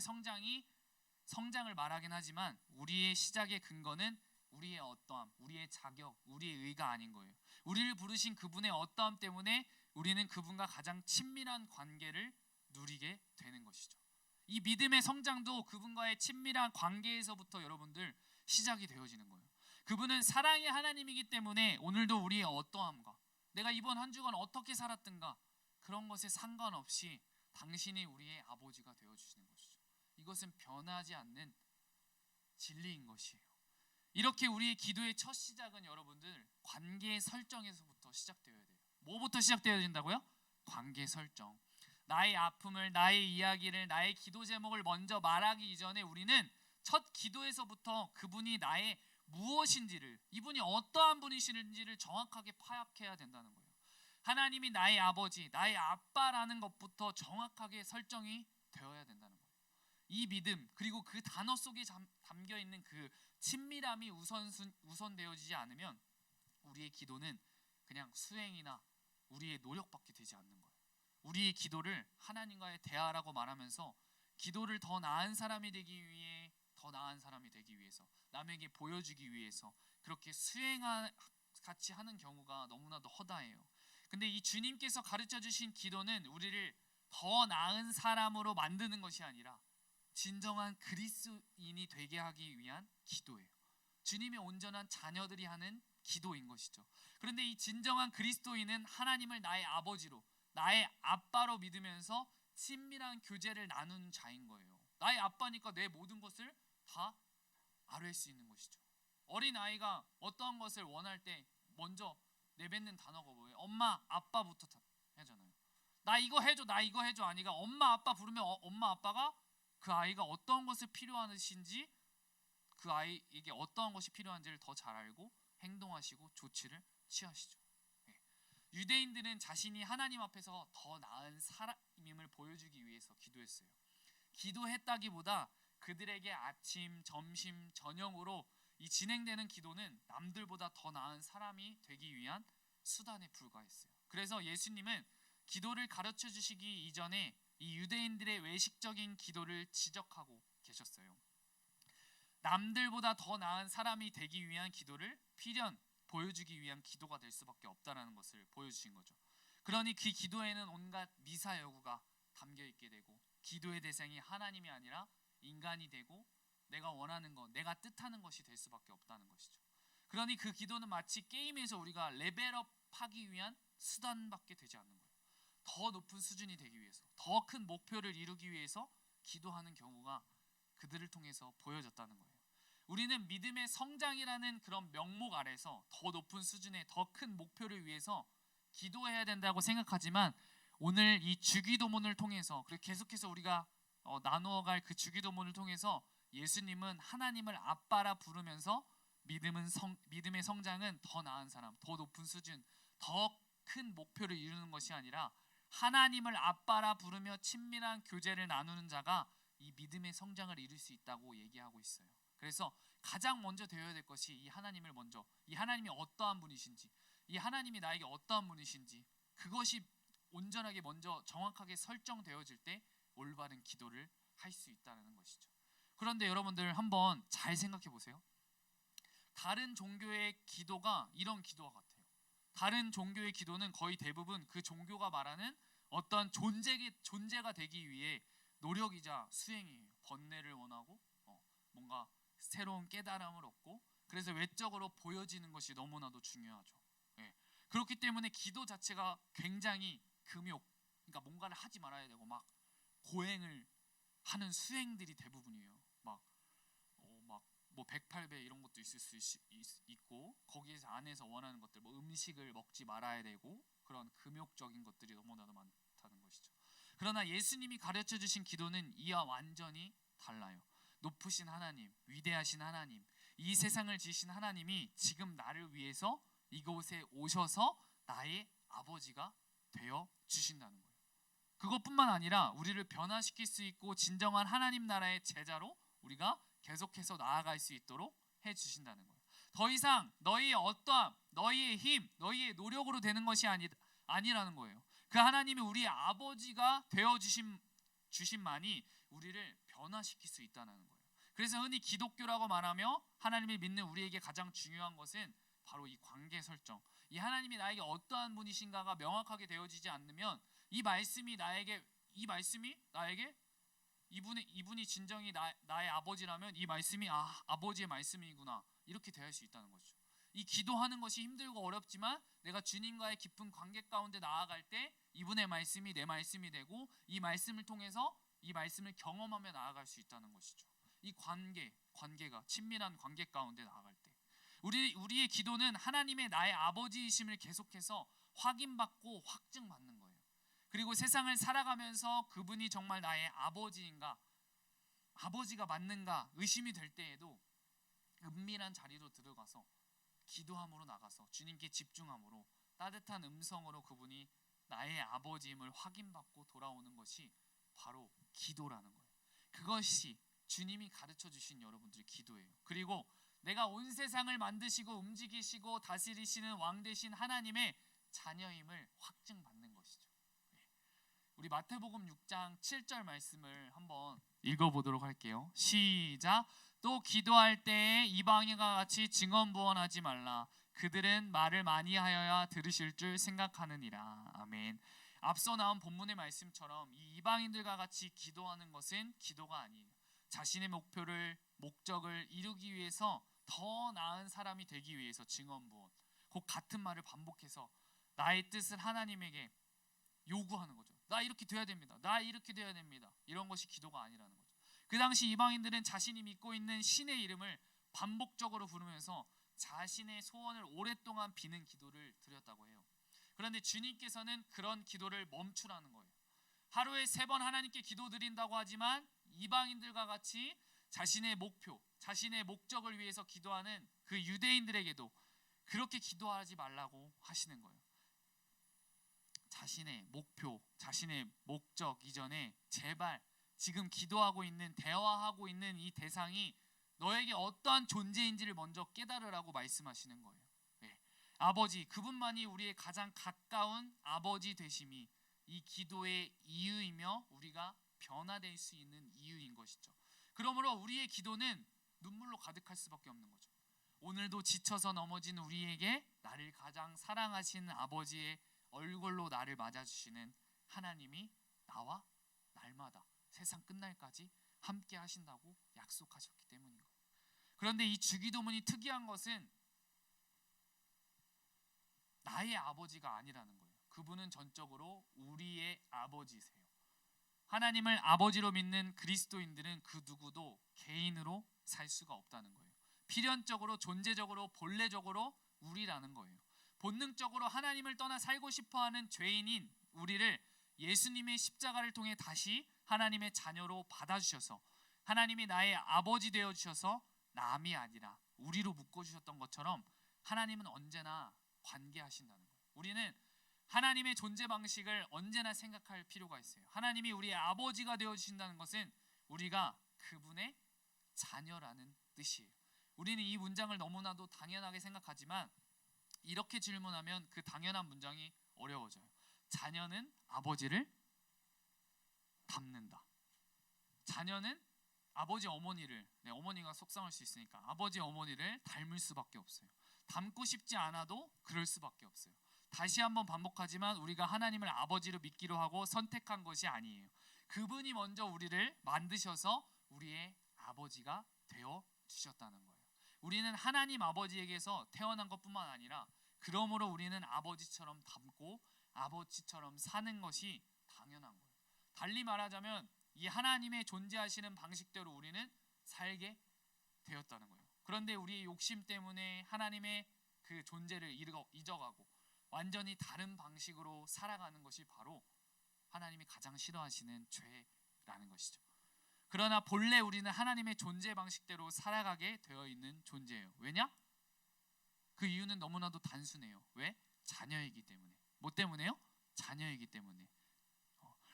성장을 말하긴 하지만 우리의 시작의 근거는 우리의 어떠함, 우리의 자격, 우리의 의가 아닌 거예요. 우리를 부르신 그분의 어떠함 때문에 우리는 그분과 가장 친밀한 관계를 누리게 되는 것이죠. 이 믿음의 성장도 그분과의 친밀한 관계에서부터 여러분들 시작이 되어지는 거예요. 그분은 사랑의 하나님이기 때문에 오늘도 우리의 어떠함과 내가 이번 한 주간 어떻게 살았든가 그런 것에 상관없이 당신이 우리의 아버지가 되어주시는 것이죠. 이것은 변하지 않는 진리인 것이에요. 이렇게 우리의 기도의 첫 시작은 여러분들 관계 설정에서부터 시작되어야 돼요. 뭐부터 시작되어야 된다고요? 관계 설정. 나의 아픔을, 나의 이야기를, 나의 기도 제목을 먼저 말하기 이전에 우리는 첫 기도에서부터 그분이 나의 무엇인지를, 이분이 어떠한 분이신지를 정확하게 파악해야 된다는 거예요. 하나님이 나의 아버지, 나의 아빠라는 것부터 정확하게 설정이 되어야 된다는 거예요. 이 믿음, 그리고 그 단어 속에 담겨 있는 그 친밀함이 우선되어지지 않으면 우리의 기도는 그냥 수행이나 우리의 노력밖에 되지 않는 거예요. 우리의 기도를 하나님과의 대화라고 말하면서 기도를 더 나은 사람이 되기 위해, 더 나은 사람이 되기 위해서, 남에게 보여주기 위해서 그렇게 같이 하는 경우가 너무나도 허다해요. 근데 이 주님께서 가르쳐 주신 기도는 우리를 더 나은 사람으로 만드는 것이 아니라 진정한 그리스도인이 되게 하기 위한 기도예요. 주님의 온전한 자녀들이 하는 기도인 것이죠. 그런데 이 진정한 그리스도인은 하나님을 나의 아버지로, 나의 아빠로 믿으면서 친밀한 교제를 나누는 자인 거예요. 나의 아빠니까 내 모든 것을 다 아뢰 수 있는 것이죠. 어린아이가 어떠한 것을 원할 때 먼저 내뱉는 단어가 뭐예요? 엄마, 아빠부터 하잖아요. 나 이거 해줘, 나 이거 해줘. 아니가 엄마, 아빠 부르면 엄마, 아빠가 그 아이가 어떤 것을 필요하신지, 그 아이에게 어떠한 것이 필요한지를 더 잘 알고 행동하시고 조치를 취하시죠. 유대인들은 자신이 하나님 앞에서 더 나은 사람임을 보여주기 위해서 기도했어요. 기도했다기보다 그들에게 아침, 점심, 저녁으로 이 진행되는 기도는 남들보다 더 나은 사람이 되기 위한 수단에 불과했어요. 그래서 예수님은 기도를 가르쳐 주시기 이전에 이 유대인들의 외식적인 기도를 지적하고 계셨어요. 남들보다 더 나은 사람이 되기 위한 기도를 필연 보여주기 위한 기도가 될 수밖에 없다는 것을 보여주신 거죠. 그러니 그 기도에는 온갖 미사여구가 담겨 있게 되고 기도의 대상이 하나님이 아니라 인간이 되고 내가 원하는 것, 내가 뜻하는 것이 될 수밖에 없다는 것이죠. 그러니 그 기도는 마치 게임에서 우리가 레벨업하기 위한 수단밖에 되지 않는 거예요. 더 높은 수준이 되기 위해서, 더 큰 목표를 이루기 위해서 기도하는 경우가 그들을 통해서 보여졌다는 거예요. 우리는 믿음의 성장이라는 그런 명목 아래서 더 높은 수준의 더 큰 목표를 위해서 기도해야 된다고 생각하지만 오늘 이 주기도문을 통해서, 그리고 계속해서 우리가 나누어갈 그 주기도문을 통해서 예수님은 하나님을 아빠라 부르면서 믿음의 성장은 더 나은 사람, 더 높은 수준, 더 큰 목표를 이루는 것이 아니라 하나님을 아빠라 부르며 친밀한 교제를 나누는 자가 이 믿음의 성장을 이룰 수 있다고 얘기하고 있어요. 그래서 가장 먼저 되어야 될 것이 이 하나님을 먼저, 이 하나님이 어떠한 분이신지, 이 하나님이 나에게 어떠한 분이신지, 그것이 온전하게 먼저 정확하게 설정되어질 때 올바른 기도를 할 수 있다는 것이죠. 그런데 여러분들 한번 잘 생각해 보세요. 다른 종교의 기도가 이런 기도와 같아요. 다른 종교의 기도는 거의 대부분 그 종교가 말하는 어떤 존재가 되기 위해 노력이자 수행이에요. 번뇌를 원하고 뭔가 새로운 깨달음을 얻고, 그래서 외적으로 보여지는 것이 너무나도 중요하죠. 그렇기 때문에 기도 자체가 굉장히 금욕, 그러니까 뭔가를 하지 말아야 되고 막 고행을 하는 수행들이 대부분이에요. 뭐 108배 이런 것도 있을 수 있고, 거기에서 안에서 원하는 것들, 뭐 음식을 먹지 말아야 되고, 그런 금욕적인 것들이 너무나도 많다는 것이죠. 그러나 예수님이 가르쳐 주신 기도는 이와 완전히 달라요. 높으신 하나님, 위대하신 하나님, 이 세상을 지으신 하나님이 지금 나를 위해서 이곳에 오셔서 나의 아버지가 되어 주신다는 거예요. 그것뿐만 아니라 우리를 변화시킬 수 있고 진정한 하나님 나라의 제자로 우리가 계속해서 나아갈 수 있도록 해 주신다는 거예요. 더 이상 너희의 어떠함, 너희의 힘, 너희의 노력으로 되는 것이 아니라는 거예요. 그 하나님이 우리의 아버지가 되어 주심만이 우리를 변화시킬 수 있다는 거예요. 그래서 흔히 기독교라고 말하며 하나님을 믿는 우리에게 가장 중요한 것은 바로 이 관계 설정. 이 하나님이 나에게 어떠한 분이신가가 명확하게 되어지지 않으면 이 말씀이 나에게 이분이 진정이 나의 아버지라면 이 말씀이 아버지의 말씀이구나 이렇게 대할 수 있다는 거죠. 이 기도하는 것이 힘들고 어렵지만 내가 주님과의 깊은 관계 가운데 나아갈 때 이분의 말씀이 내 말씀이 되고 이 말씀을 통해서 이 말씀을 경험하며 나아갈 수 있다는 것이죠. 이 관계가 친밀한 관계 가운데 나아갈 때 우리의 기도는 하나님의 나의 아버지이심을 계속해서 확인받고 확증받는 거예요. 그리고 세상을 살아가면서 그분이 정말 나의 아버지인가, 아버지가 맞는가 의심이 될 때에도 은밀한 자리로 들어가서 기도함으로 나가서 주님께 집중함으로 따뜻한 음성으로 그분이 나의 아버지임을 확인받고 돌아오는 것이 바로 기도라는 거예요. 그것이 주님이 가르쳐 주신 여러분들의 기도예요. 그리고 내가 온 세상을 만드시고 움직이시고 다스리시는 왕 되신 하나님의 자녀임을 확증받는 것이죠. 우리 마태복음 6장 7절 말씀을 한번 읽어보도록 할게요. 시작. 또 기도할 때에 이방인과 같이 증언부언하지 말라. 그들은 말을 많이 하여야 들으실 줄 생각하느니라. 아멘. 앞서 나온 본문의 말씀처럼 이 이방인들과 같이 기도하는 것은 기도가 아니에요. 자신의 목적을 이루기 위해서 더 나은 사람이 되기 위해서 증언부언, 곧 같은 말을 반복해서 나의 뜻을 하나님에게 요구하는 거죠. 나 이렇게 돼야 됩니다. 나 이렇게 돼야 됩니다. 이런 것이 기도가 아니라는 거죠. 그 당시 이방인들은 자신이 믿고 있는 신의 이름을 반복적으로 부르면서 자신의 소원을 오랫동안 비는 기도를 드렸다고 해요. 그런데 주님께서는 그런 기도를 멈추라는 거예요. 하루에 3번 하나님께 기도드린다고 하지만 이방인들과 같이 자신의 목표, 자신의 목적을 위해서 기도하는 그 유대인들에게도 그렇게 기도하지 말라고 하시는 거예요. 자신의 목표, 자신의 목적 이전에 제발 지금 기도하고 있는, 대화하고 있는 이 대상이 너에게 어떠한 존재인지를 먼저 깨달으라고 말씀하시는 거예요. 네. 아버지, 그분만이 우리의 가장 가까운 아버지 되심이 이 기도의 이유이며 우리가 변화될 수 있는 이유인 것이죠. 그러므로 우리의 기도는 눈물로 가득할 수밖에 없는 거죠. 오늘도 지쳐서 넘어진 우리에게 나를 가장 사랑하시는 아버지의 얼굴로 나를 맞아주시는 하나님이 나와 날마다 세상 끝날까지 함께 하신다고 약속하셨기 때문인 거예요. 그런데 이 주기도문이 특이한 것은 나의 아버지가 아니라는 거예요. 그분은 전적으로 우리의 아버지세요. 하나님을 아버지로 믿는 그리스도인들은 그 누구도 개인으로 살 수가 없다는 거예요. 필연적으로, 존재적으로, 본래적으로 우리라는 거예요. 본능적으로 하나님을 떠나 살고 싶어하는 죄인인 우리를 예수님의 십자가를 통해 다시 하나님의 자녀로 받아주셔서 하나님이 나의 아버지 되어주셔서 남이 아니라 우리로 묶어주셨던 것처럼 하나님은 언제나 관계하신다는 거예요. 우리는 하나님의 존재 방식을 언제나 생각할 필요가 있어요. 하나님이 우리의 아버지가 되어주신다는 것은 우리가 그분의 자녀라는 뜻이에요. 우리는 이 문장을 너무나도 당연하게 생각하지만 이렇게 질문하면 그 당연한 문장이 어려워져요. 자녀는 아버지를 닮는다. 자녀는 아버지 어머니를, 어머니가 속상할 수 있으니까 아버지 어머니를 닮을 수밖에 없어요. 닮고 싶지 않아도 그럴 수밖에 없어요. 다시 한번 반복하지만 우리가 하나님을 아버지로 믿기로 하고 선택한 것이 아니에요. 그분이 먼저 우리를 만드셔서 우리의 아버지가 되어 주셨다는 거예요. 우리는 하나님 아버지에게서 태어난 것뿐만 아니라 그러므로 우리는 아버지처럼 닮고 아버지처럼 사는 것이 당연한 거예요. 달리 말하자면 이 하나님의 존재하시는 방식대로 우리는 살게 되었다는 거예요. 그런데 우리의 욕심 때문에 하나님의 그 존재를 잊어가고 완전히 다른 방식으로 살아가는 것이 바로 하나님이 가장 싫어하시는 죄라는 것이죠. 그러나 본래 우리는 하나님의 존재 방식대로 살아가게 되어 있는 존재예요. 왜냐? 그 이유는 너무나도 단순해요. 왜? 자녀이기 때문에. 뭐 때문에요? 자녀이기 때문에.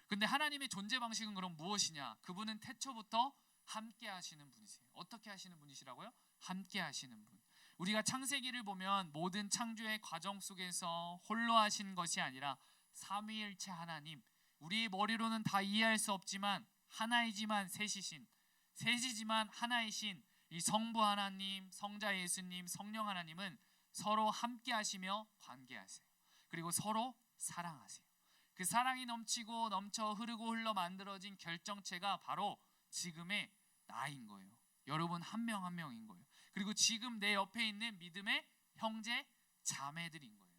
근데 하나님의 존재 방식은 그럼 무엇이냐? 그분은 태초부터 함께 하시는 분이세요. 어떻게 하시는 분이시라고요? 함께 하시는 분. 우리가 창세기를 보면 모든 창조의 과정 속에서 홀로 하신 것이 아니라 삼위일체 하나님, 우리 머리로는 다 이해할 수 없지만 하나이지만 셋이지만 하나이신 이 성부 하나님, 성자 예수님, 성령 하나님은 서로 함께 하시며 관계하세요. 그리고 서로 사랑하세요. 그 사랑이 넘치고 넘쳐 흐르고 흘러 만들어진 결정체가 바로 지금의 나인 거예요. 여러분 한 명 한 명인 거예요. 그리고 지금 내 옆에 있는 믿음의 형제 자매들인 거예요.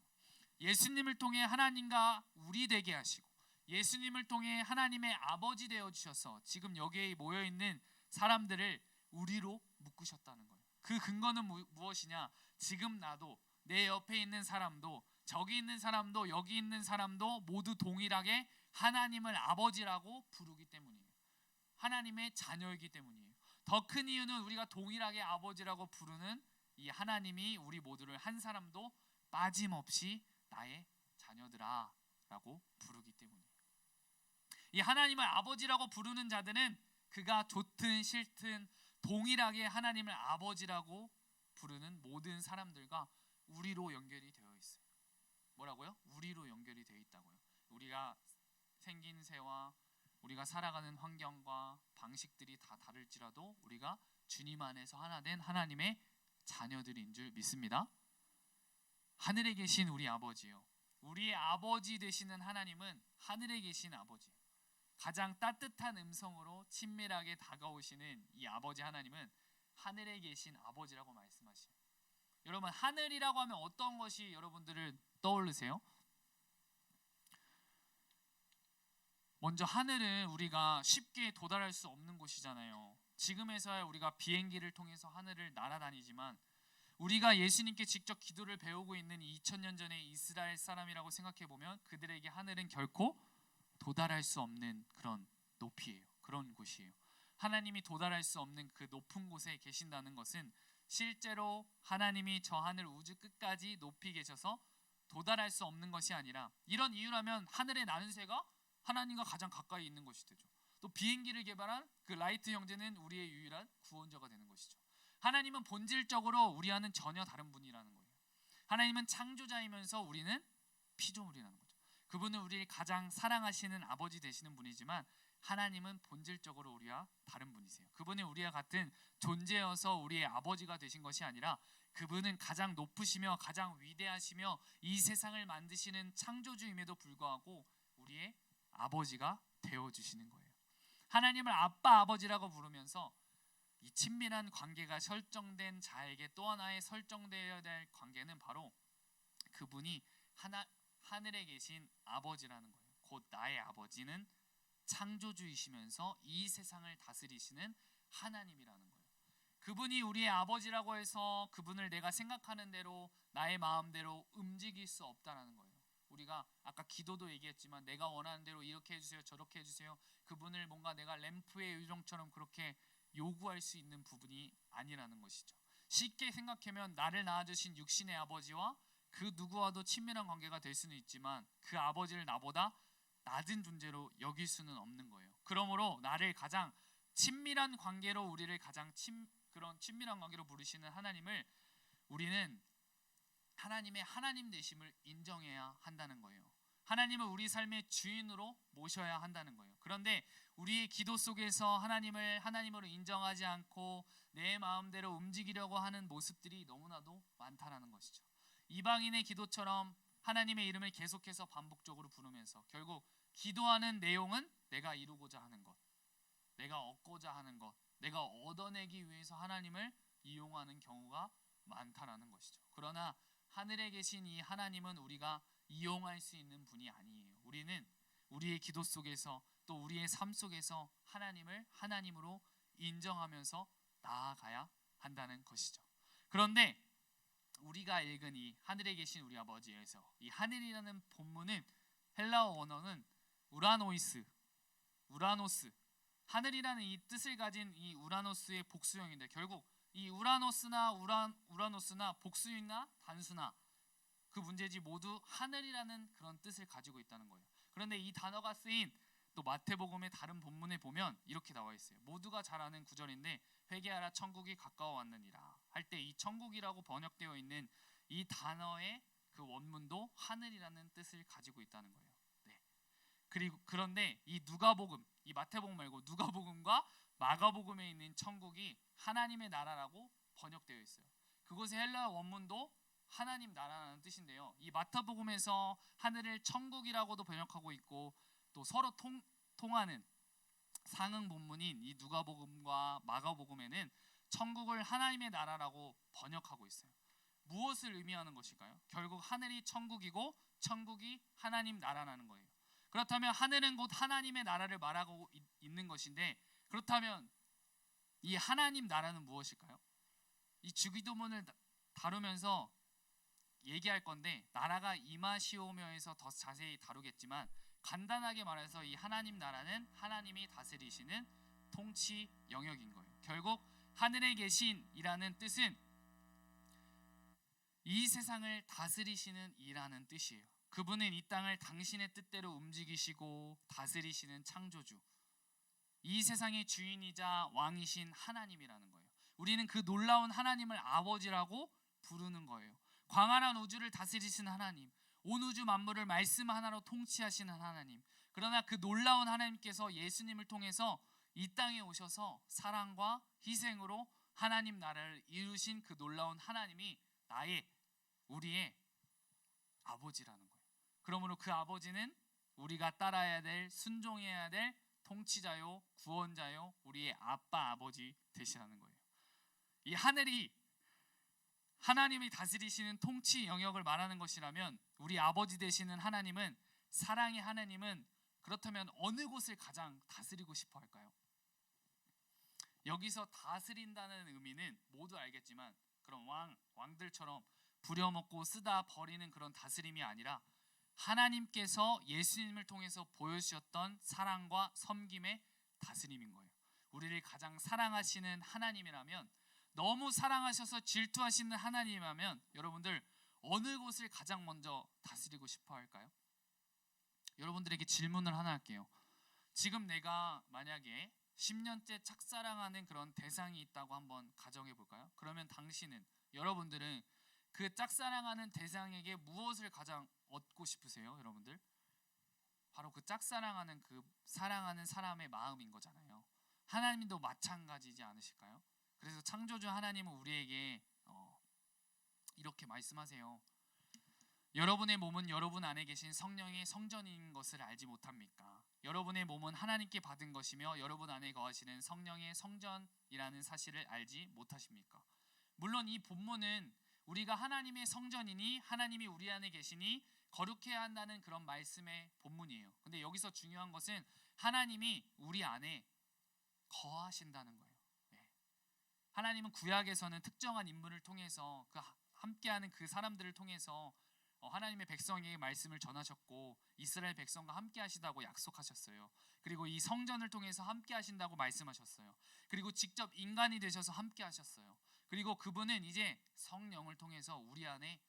예수님을 통해 하나님과 우리 되게 하시고 예수님을 통해 하나님의 아버지 되어 주셔서 지금 여기에 모여 있는 사람들을 우리로 묶으셨다는 거예요. 그 근거는 무엇이냐? 지금 나도, 내 옆에 있는 사람도, 저기 있는 사람도, 여기 있는 사람도 모두 동일하게 하나님을 아버지라고 부르기 때문이에요. 하나님의 자녀이기 때문이에요. 더 큰 이유는 우리가 동일하게 아버지라고 부르는 이 하나님이 우리 모두를 한 사람도 빠짐없이 나의 자녀들아 라고 부르기 때문이에요. 이 하나님을 아버지라고 부르는 자들은 그가 좋든 싫든 동일하게 하나님을 아버지라고 부르는 모든 사람들과 우리로 연결이 되어 있어요. 뭐라고요? 우리로 연결이 되어 있다고요. 우리가 생긴 새와 우리가 살아가는 환경과 방식들이 다 다를지라도 우리가 주님 안에서 하나 된 하나님의 자녀들인 줄 믿습니다. 하늘에 계신 우리 아버지요, 우리의 아버지 되시는 하나님은 하늘에 계신 아버지예요. 가장 따뜻한 음성으로 친밀하게 다가오시는 이 아버지 하나님은 하늘에 계신 아버지라고 말씀하시죠. 여러분, 하늘이라고 하면 어떤 것이 여러분들을 떠오르세요? 먼저 하늘은 우리가 쉽게 도달할 수 없는 곳이잖아요. 지금에서야 우리가 비행기를 통해서 하늘을 날아다니지만 우리가 예수님께 직접 기도를 배우고 있는 2000년 전의 이스라엘 사람이라고 생각해 보면 그들에게 하늘은 결코 도달할 수 없는 그런 높이예요. 그런 곳이에요. 하나님이 도달할 수 없는 그 높은 곳에 계신다는 것은 실제로 하나님이 저 하늘 우주 끝까지 높이 계셔서 도달할 수 없는 것이 아니라, 이런 이유라면 하늘에 나는 새가 하나님과 가장 가까이 있는 것이 되죠. 또 비행기를 개발한 그 라이트 형제는 우리의 유일한 구원자가 되는 것이죠. 하나님은 본질적으로 우리와는 전혀 다른 분이라는 거예요. 하나님은 창조자이면서 우리는 피조물이라는 거죠. 그분은 우리를 가장 사랑하시는 아버지 되시는 분이지만 하나님은 본질적으로 우리와 다른 분이세요. 그분은 우리와 같은 존재여서 우리의 아버지가 되신 것이 아니라 그분은 가장 높으시며 가장 위대하시며 이 세상을 만드시는 창조주임에도 불구하고 우리의 아버지가 되어주시는 거예요. 하나님을 아빠 아버지라고 부르면서 이 친밀한 관계가 설정된 자에게 또 하나의 설정되어야 될 관계는 바로 그분이 하늘에 계신 아버지라는 거예요. 곧 나의 아버지는 창조주이시면서 이 세상을 다스리시는 하나님이라는 거예요. 그분이 우리의 아버지라고 해서 그분을 내가 생각하는 대로 나의 마음대로 움직일 수 없다라는 거예요. 우리가 아까 기도도 얘기했지만 내가 원하는 대로 이렇게 해주세요, 저렇게 해주세요. 그분을 뭔가 내가 램프의 요정처럼 그렇게 요구할 수 있는 부분이 아니라는 것이죠. 쉽게 생각하면 나를 낳아주신 육신의 아버지와 그 누구와도 친밀한 관계가 될 수는 있지만 그 아버지를 나보다 낮은 존재로 여길 수는 없는 거예요. 그러므로 나를 가장 친밀한 관계로 우리를 가장 그런 친밀한 관계로 부르시는 하나님을 우리는 하나님의 하나님 되심을 인정해야 한다는 거예요. 하나님을 우리 삶의 주인으로 모셔야 한다는 거예요. 그런데 우리의 기도 속에서 하나님을 하나님으로 인정하지 않고 내 마음대로 움직이려고 하는 모습들이 너무나도 많다라는 것이죠. 이방인의 기도처럼 하나님의 이름을 계속해서 반복적으로 부르면서 결국 기도하는 내용은 내가 이루고자 하는 것, 내가 얻고자 하는 것, 내가 얻어내기 위해서 하나님을 이용하는 경우가 많다라는 것이죠. 그러나 하늘에 계신 이 하나님은 우리가 이용할 수 있는 분이 아니에요. 우리는 우리의 기도 속에서 또 우리의 삶 속에서 하나님을 하나님으로 인정하면서 나아가야 한다는 것이죠. 그런데 우리가 읽은 이 하늘에 계신 우리 아버지에서 이 하늘이라는 본문은 헬라어 원어는 우라노스, 하늘이라는 이 뜻을 가진 이 우라노스의 복수형인데 결국 이 우라노스나 복수이나 단수나 그 문제지 모두 하늘이라는 그런 뜻을 가지고 있다는 거예요. 그런데 이 단어가 쓰인 또 마태복음의 다른 본문에 보면 이렇게 나와 있어요. 모두가 잘 아는 구절인데 회개하라 천국이 가까워 왔느니라 할 때 이 천국이라고 번역되어 있는 이 단어의 그 원문도 하늘이라는 뜻을 가지고 있다는 거예요. 네. 그리고 그런데 이 누가복음, 이 마태복음 말고 누가복음과 마가복음에 있는 천국이 하나님의 나라라고 번역되어 있어요. 그곳의 헬라어 원문도 하나님 나라라는 뜻인데요. 이 마태복음에서 하늘을 천국이라고도 번역하고 있고 또 서로 통하는 상응 본문인 이 누가복음과 마가복음에는 천국을 하나님의 나라라고 번역하고 있어요. 무엇을 의미하는 것일까요? 결국 하늘이 천국이고 천국이 하나님 나라라는 거예요. 그렇다면 하늘은 곧 하나님의 나라를 말하고 있는 것인데 그렇다면 이 하나님 나라는 무엇일까요? 이 주기도문을 다루면서 얘기할 건데 나라가 임하시오며에서 더 자세히 다루겠지만 간단하게 말해서 이 하나님 나라는 하나님이 다스리시는 통치 영역인 거예요. 결국 하늘에 계신이라는 뜻은 이 세상을 다스리시는 이라는 뜻이에요. 그분은 이 땅을 당신의 뜻대로 움직이시고 다스리시는 창조주, 이 세상의 주인이자 왕이신 하나님이라는 거예요. 우리는 그 놀라운 하나님을 아버지라고 부르는 거예요. 광활한 우주를 다스리시는 하나님, 온 우주 만물을 말씀 하나로 통치하시는 하나님. 그러나 그 놀라운 하나님께서 예수님을 통해서 이 땅에 오셔서 사랑과 희생으로 하나님 나라를 이루신 그 놀라운 하나님이 우리의 아버지라는 거예요. 그러므로 그 아버지는 우리가 따라야 될, 순종해야 될 통치자요, 구원자요, 우리의 아빠, 아버지 되시라는 거예요. 이 하늘이 하나님이 다스리시는 통치 영역을 말하는 것이라면 우리 아버지 되시는 하나님은, 사랑의 하나님은 그렇다면 어느 곳을 가장 다스리고 싶어 할까요? 여기서 다스린다는 의미는 모두 알겠지만 그런 왕들처럼 부려먹고 쓰다 버리는 그런 다스림이 아니라 하나님께서 예수님을 통해서 보여주셨던 사랑과 섬김의 다스림인 거예요. 우리를 가장 사랑하시는 하나님이라면, 너무 사랑하셔서 질투하시는 하나님이라면 여러분들 어느 곳을 가장 먼저 다스리고 싶어 할까요? 여러분들에게 질문을 하나 할게요. 지금 내가 만약에 10년째 짝사랑하는 그런 대상이 있다고 한번 가정해 볼까요? 그러면 여러분들은 그 짝사랑하는 대상에게 무엇을 가장 얻고 싶으세요? 여러분들? 바로 그 짝사랑하는 그 사랑하는 사람의 마음인 거잖아요. 하나님도 마찬가지지 않으실까요? 그래서 창조주 하나님은 우리에게 이렇게 말씀하세요. 여러분의 몸은 여러분 안에 계신 성령의 성전인 것을 알지 못합니까? 여러분의 몸은 하나님께 받은 것이며 여러분 안에 거하시는 성령의 성전이라는 사실을 알지 못하십니까? 물론 이 본문은 우리가 하나님의 성전이니 하나님이 우리 안에 계시니 거룩해야 한다는 그런 말씀의 본문이에요. 근데 여기서 중요한 것은 하나님이 우리 안에 거하신다는 거예요. 하나님은 구약에서는 특정한 인물을 통해서 함께하는 그 사람들을 통해서 하나님의 백성에게 말씀을 전하셨고 이스라엘 백성과 함께 하시다고 약속하셨어요. 그리고 이 성전을 통해서 함께 하신다고 말씀하셨어요. 그리고 직접 인간이 되셔서 함께 하셨어요. 그리고 그분은 이제 성령을 통해서 우리 안에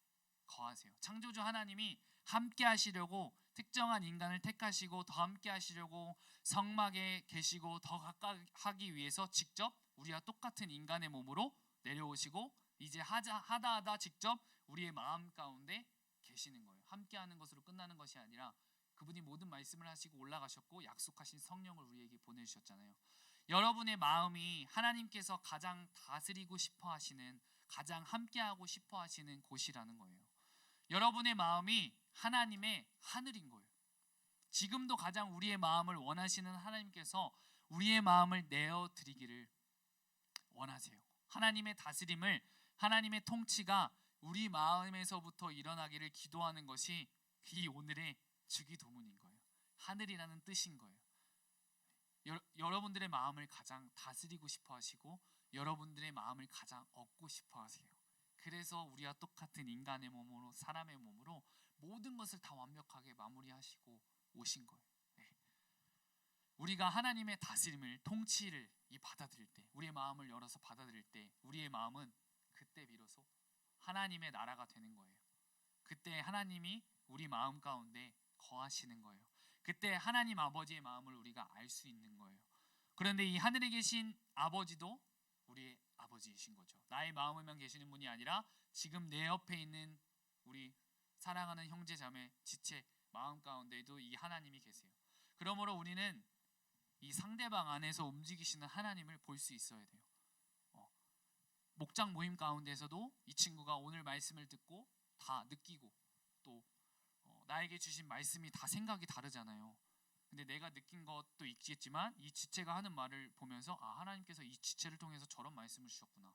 거하세요. 창조주 하나님이 함께 하시려고 특정한 인간을 택하시고 더 함께 하시려고 성막에 계시고 더 가까이 위해서 직접 우리와 똑같은 인간의 몸으로 내려오시고 이제 하다 직접 우리의 마음 가운데 계시는 거예요. 함께하는 것으로 끝나는 것이 아니라 그분이 모든 말씀을 하시고 올라가셨고 약속하신 성령을 우리에게 보내주셨잖아요. 여러분의 마음이 하나님께서 가장 다스리고 싶어 하시는, 가장 함께하고 싶어 하시는 곳이라는 거예요. 여러분의 마음이 하나님의 하늘인 거예요. 지금도 가장 우리의 마음을 원하시는 하나님께서 우리의 마음을 내어드리기를 원하세요. 하나님의 다스림을, 하나님의 통치가 우리 마음에서부터 일어나기를 기도하는 것이 이 오늘의 주기도문인 거예요. 하늘이라는 뜻인 거예요. 여러분들의 마음을 가장 다스리고 싶어 하시고 여러분들의 마음을 가장 얻고 싶어 하세요. 그래서 우리와 똑같은 인간의 몸으로, 사람의 몸으로 모든 것을 다 완벽하게 마무리하시고 오신 거예요. 우리가 하나님의 다스림을, 통치를 받아들일 때, 우리의 마음을 열어서 받아들일 때, 우리의 마음은 그때 비로소 하나님의 나라가 되는 거예요. 그때 하나님이 우리 마음 가운데 거하시는 거예요. 그때 하나님 아버지의 마음을 우리가 알 수 있는 거예요. 그런데 이 하늘에 계신 아버지도 우리의 아버지이신 거죠. 나의 마음에만 계시는 분이 아니라 지금 내 옆에 있는 우리 사랑하는 형제 자매 지체 마음 가운데에도 이 하나님이 계세요. 그러므로 우리는 이 상대방 안에서 움직이시는 하나님을 볼 수 있어야 돼요. 목장 모임 가운데서도 이 친구가 오늘 말씀을 듣고 다 느끼고 또 나에게 주신 말씀이 다 생각이 다르잖아요. 근데 내가 느낀 것도 있겠지만 이 지체가 하는 말을 보면서 아, 하나님께서 이 지체를 통해서 저런 말씀을 주셨구나.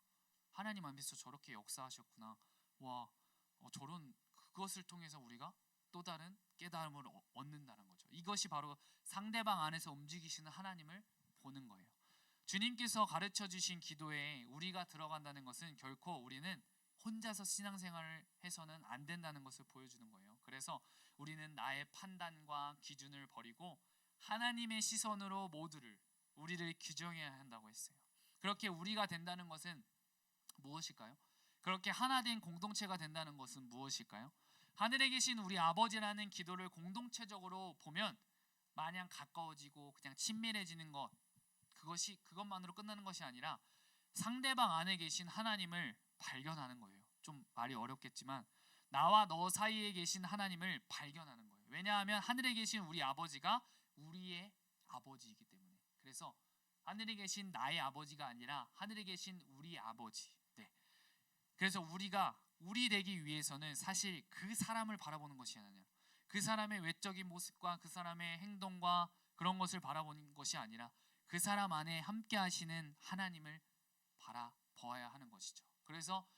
하나님 안에서 저렇게 역사하셨구나. 와, 저런 그것을 통해서 우리가 또 다른 깨달음을 얻는다는 거죠. 이것이 바로 상대방 안에서 움직이시는 하나님을 보는 거예요. 주님께서 가르쳐 주신 기도에 우리가 들어간다는 것은 결코 우리는 혼자서 신앙생활을 해서는 안 된다는 것을 보여주는 거예요. 그래서 우리는 나의 판단과 기준을 버리고 하나님의 시선으로 모두를 우리를 규정해야 한다고 했어요. 그렇게 우리가 된다는 것은 무엇일까요? 그렇게 하나 된 공동체가 된다는 것은 무엇일까요? 하늘에 계신 우리 아버지라는 기도를 공동체적으로 보면 마냥 가까워지고 그냥 친밀해지는 것, 그것만으로 끝나는 것이 아니라 상대방 안에 계신 하나님을 발견하는 거예요. 좀 말이 어렵겠지만 나와 너 사이에 계신 하나님을 발견하는 거예요. 왜냐하면 하늘에 계신 우리 아버지가 우리의 아버지이기 때문에. 그래서 하늘에 계신 나의 아버지가 아니라 하늘에 계신 우리 아버지. 네. 그래서 우리 되기 위해서는 사실 그 사람을 바라보는 것이 아니라 그 사람의 외적인 모습과 그 사람의 행동과 그런 것을 바라보는 것이 아니라 그 사람 안에 함께 하시는 하나님을 바라보아야 하는 것이죠. 그래서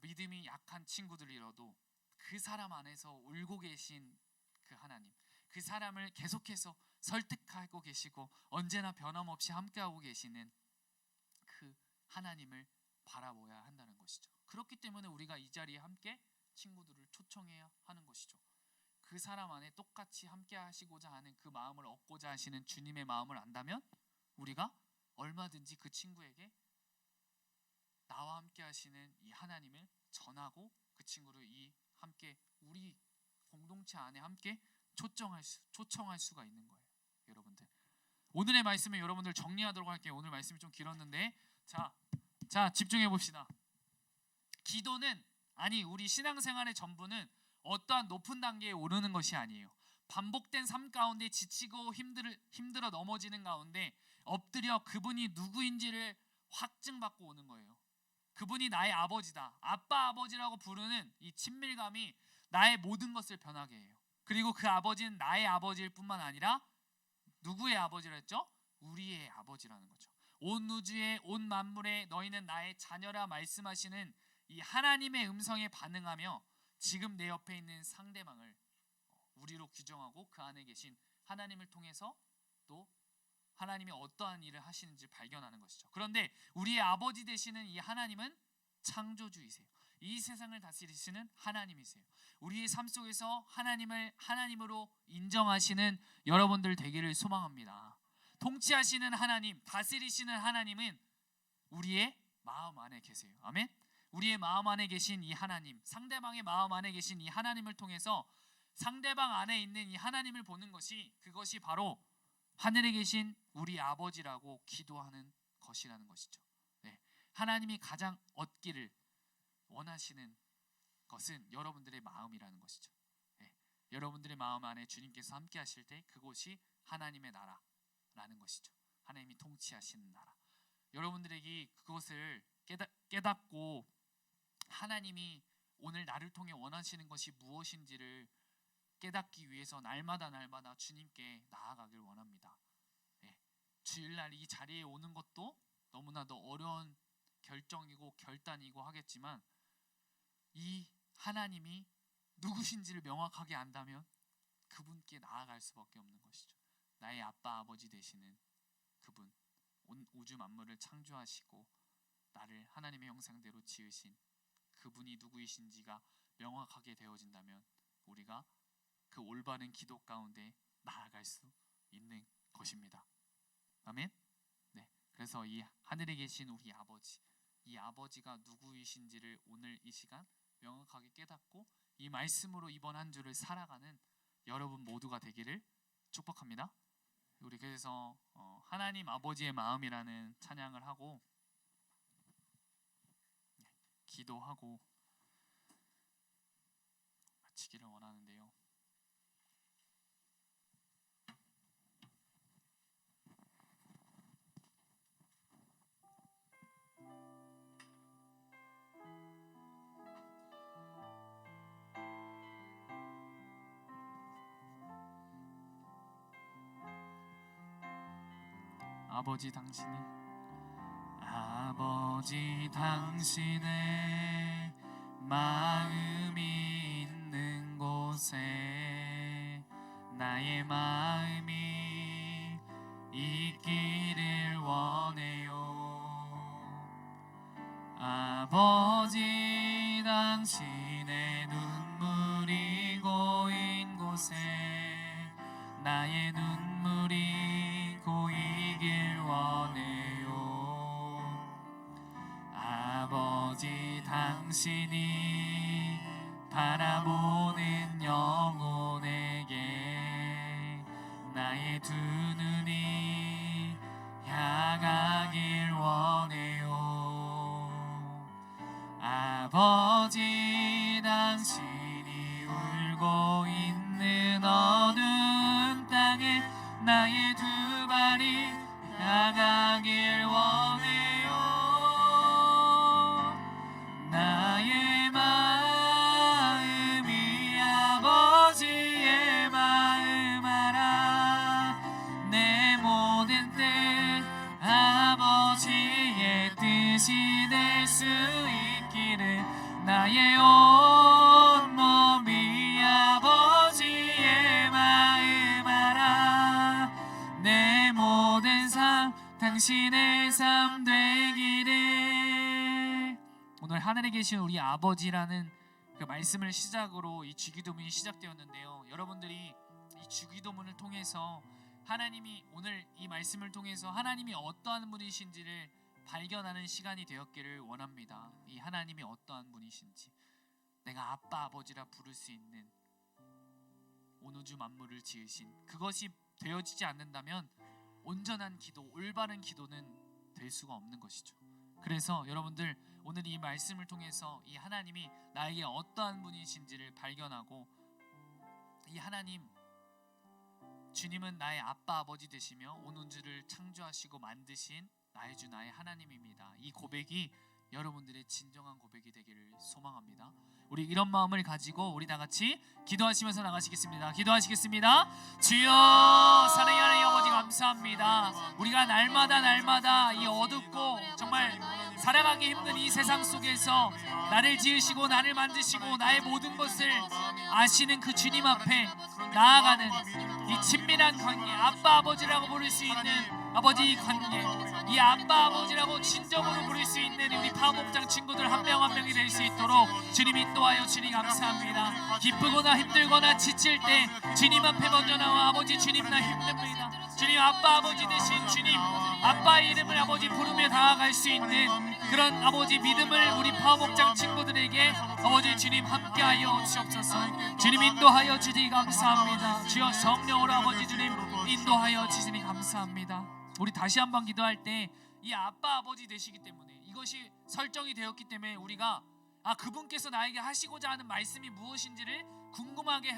믿음이 약한 친구들이라도 그 사람 안에서 울고 계신 그 하나님, 그 사람을 계속해서 설득하고 계시고 언제나 변함없이 함께하고 계시는 그 하나님을 바라보아야 한다는 것이죠. 그렇기 때문에 우리가 이 자리에 함께 친구들을 초청해야 하는 것이죠. 그 사람 안에 똑같이 함께 하시고자 하는 그 마음을 얻고자 하시는 주님의 마음을 안다면 우리가 얼마든지 그 친구에게 나와 함께 하시는 이 하나님을 전하고 그 친구를 함께 우리 공동체 안에 함께 초청할 수가 있는 거예요. 여러분들, 오늘의 말씀을 여러분들 정리하도록 할게요. 오늘 말씀이 좀 길었는데 자 집중해 봅시다. 기도는 우리 신앙생활의 전부는 어떠한 높은 단계에 오르는 것이 아니에요. 반복된 삶 가운데 지치고 힘들어 넘어지는 가운데 엎드려 그분이 누구인지를 확증받고 오는 거예요. 그분이 나의 아버지다, 아빠 아버지라고 부르는 이 친밀감이 나의 모든 것을 변하게 해요. 그리고 그 아버지는 나의 아버지일 뿐만 아니라 누구의 아버지라 했죠? 우리의 아버지라는 거죠. 온 우주에 온 만물에 너희는 나의 자녀라 말씀하시는 이 하나님의 음성에 반응하며 지금 내 옆에 있는 상대방을 우리로 규정하고 그 안에 계신 하나님을 통해서 또 하나님이 어떠한 일을 하시는지 발견하는 것이죠. 그런데 우리의 아버지 되시는 이 하나님은 창조주이세요. 이 세상을 다스리시는 하나님이세요. 우리의 삶 속에서 하나님을 하나님으로 인정하시는 여러분들 되기를 소망합니다. 통치하시는 하나님, 다스리시는 하나님은 우리의 마음 안에 계세요. 아멘. 우리의 마음 안에 계신 이 하나님, 상대방의 마음 안에 계신 이 하나님을 통해서 상대방 안에 있는 이 하나님을 보는 그것이 바로 하늘에 계신 우리 아버지라고 기도하는 것이라는 것이죠. 네. 하나님이 가장 얻기를 원하시는 것은 여러분들의 마음이라는 것이죠. 네. 여러분들의 마음 안에 주님께서 함께 하실 때 그곳이 하나님의 나라라는 것이죠. 하나님이 통치하시는 나라. 여러분들에게 그것을 깨닫고 하나님이 오늘 나를 통해 원하시는 것이 무엇인지를 깨닫기 위해서 날마다 주님께 나아가길 원합니다. 네. 주일날 이 자리에 오는 것도 너무나도 어려운 결정이고 결단이고 하겠지만 이 하나님이 누구신지를 명확하게 안다면 그분께 나아갈 수밖에 없는 것이죠. 나의 아빠 아버지 되시는 그분, 온 우주 만물을 창조하시고 나를 하나님의 형상대로 지으신 그분이 누구이신지가 명확하게 되어진다면 우리가 그 올바른 기도 가운데 나아갈 수 있는 것입니다. 아멘. 네. 그래서 이 하늘에 계신 우리 아버지, 이 아버지가 누구이신지를 오늘 이 시간 명확하게 깨닫고 이 말씀으로 이번 한 주를 살아가는 여러분 모두가 되기를 축복합니다. 우리 그래서 하나님 아버지의 마음이라는 찬양을 하고 기도하고 마치기를 원하는데요. 아버지 당신의 마음이 있는 곳에 나의 마음이 있기를 원해요. 아버지 당신의 눈물이 고인 곳에 나의 눈물이 고이길 원해요. 아버지 당신이 바라보는 영혼에게 나의 두 눈이 향하길 원해요. 아버지 당신이 울고 있는 어두운 땅에 나의 두 발이 향하길 원해요. 나의 마음이 아버지의 마음 알아. 내 모든 때 아버지의 뜻이 될 수 있기를 나의 온 몸이 아버지의 마음 알아. 내 모든 삶 당신의 삶 되기를. 오늘 하늘에 계신 우리 아버지라는 그 말씀을 시작으로 이 주기도문이 시작되었는데요. 여러분들이 이 주기도문을 통해서 하나님이 오늘 이 말씀을 통해서 하나님이 어떠한 분이신지를 발견하는 시간이 되었기를 원합니다. 이 하나님이 어떠한 분이신지 내가 아빠 아버지라 부를 수 있는 온 우주 만물을 지으신 그것이 되어지지 않는다면 온전한 기도, 올바른 기도는 될 수가 없는 것이죠. 그래서 여러분들 오늘 이 말씀을 통해서 이 하나님이 나에게 어떠한 분이신지를 발견하고 이 하나님 주님은 나의 아빠 아버지 되시며 온 우주를 창조하시고 만드신 나의 주 나의 하나님입니다. 이 고백이 여러분들의 진정한 고백이 되기를 소망합니다. 우리 이런 마음을 가지고 우리 다 같이 기도하시면서 나가시겠습니다. 기도하시겠습니다. 주여 사랑의 하나님 아버지 감사합니다. 우리가 날마다 이 어둡고 정말 살아가기 힘든 이 세상 속에서 나를 지으시고 나를 만드시고 나의 모든 것을 아시는 그 주님 앞에 나아가는 이 친밀한 관계, 아빠 아버지라고 부를 수 있는 아버지 관계, 이 아빠 아버지라고 진정으로 부를 수 있는 우리 파업목장 친구들 한 명 한 명이 될 수 있도록 주님 인도하여 주님 감사합니다. 기쁘거나 힘들거나 지칠 때 주님 앞에 먼저 나와 아버지 주님 나 힘듭니다. 주님 아빠 아버지 되신 주님 아빠의 이름을 아버지 부르며 다가갈 수 있는 그런 아버지 믿음을 우리 파업목장 친구들에게 아버지 주님 함께하여 주옵소서. 주님 인도하여 주니 감사합니다. 주여 성령으로 아버지 주님 인도하여 주시니 감사합니다. 우리 다시 한번 기도할 때 이 아빠 아버지 되시기 때문에 이것이 설정이 되었기 때문에 우리가 그분께서 나에게 하시고자 하는 말씀이 무엇인지를 궁금하게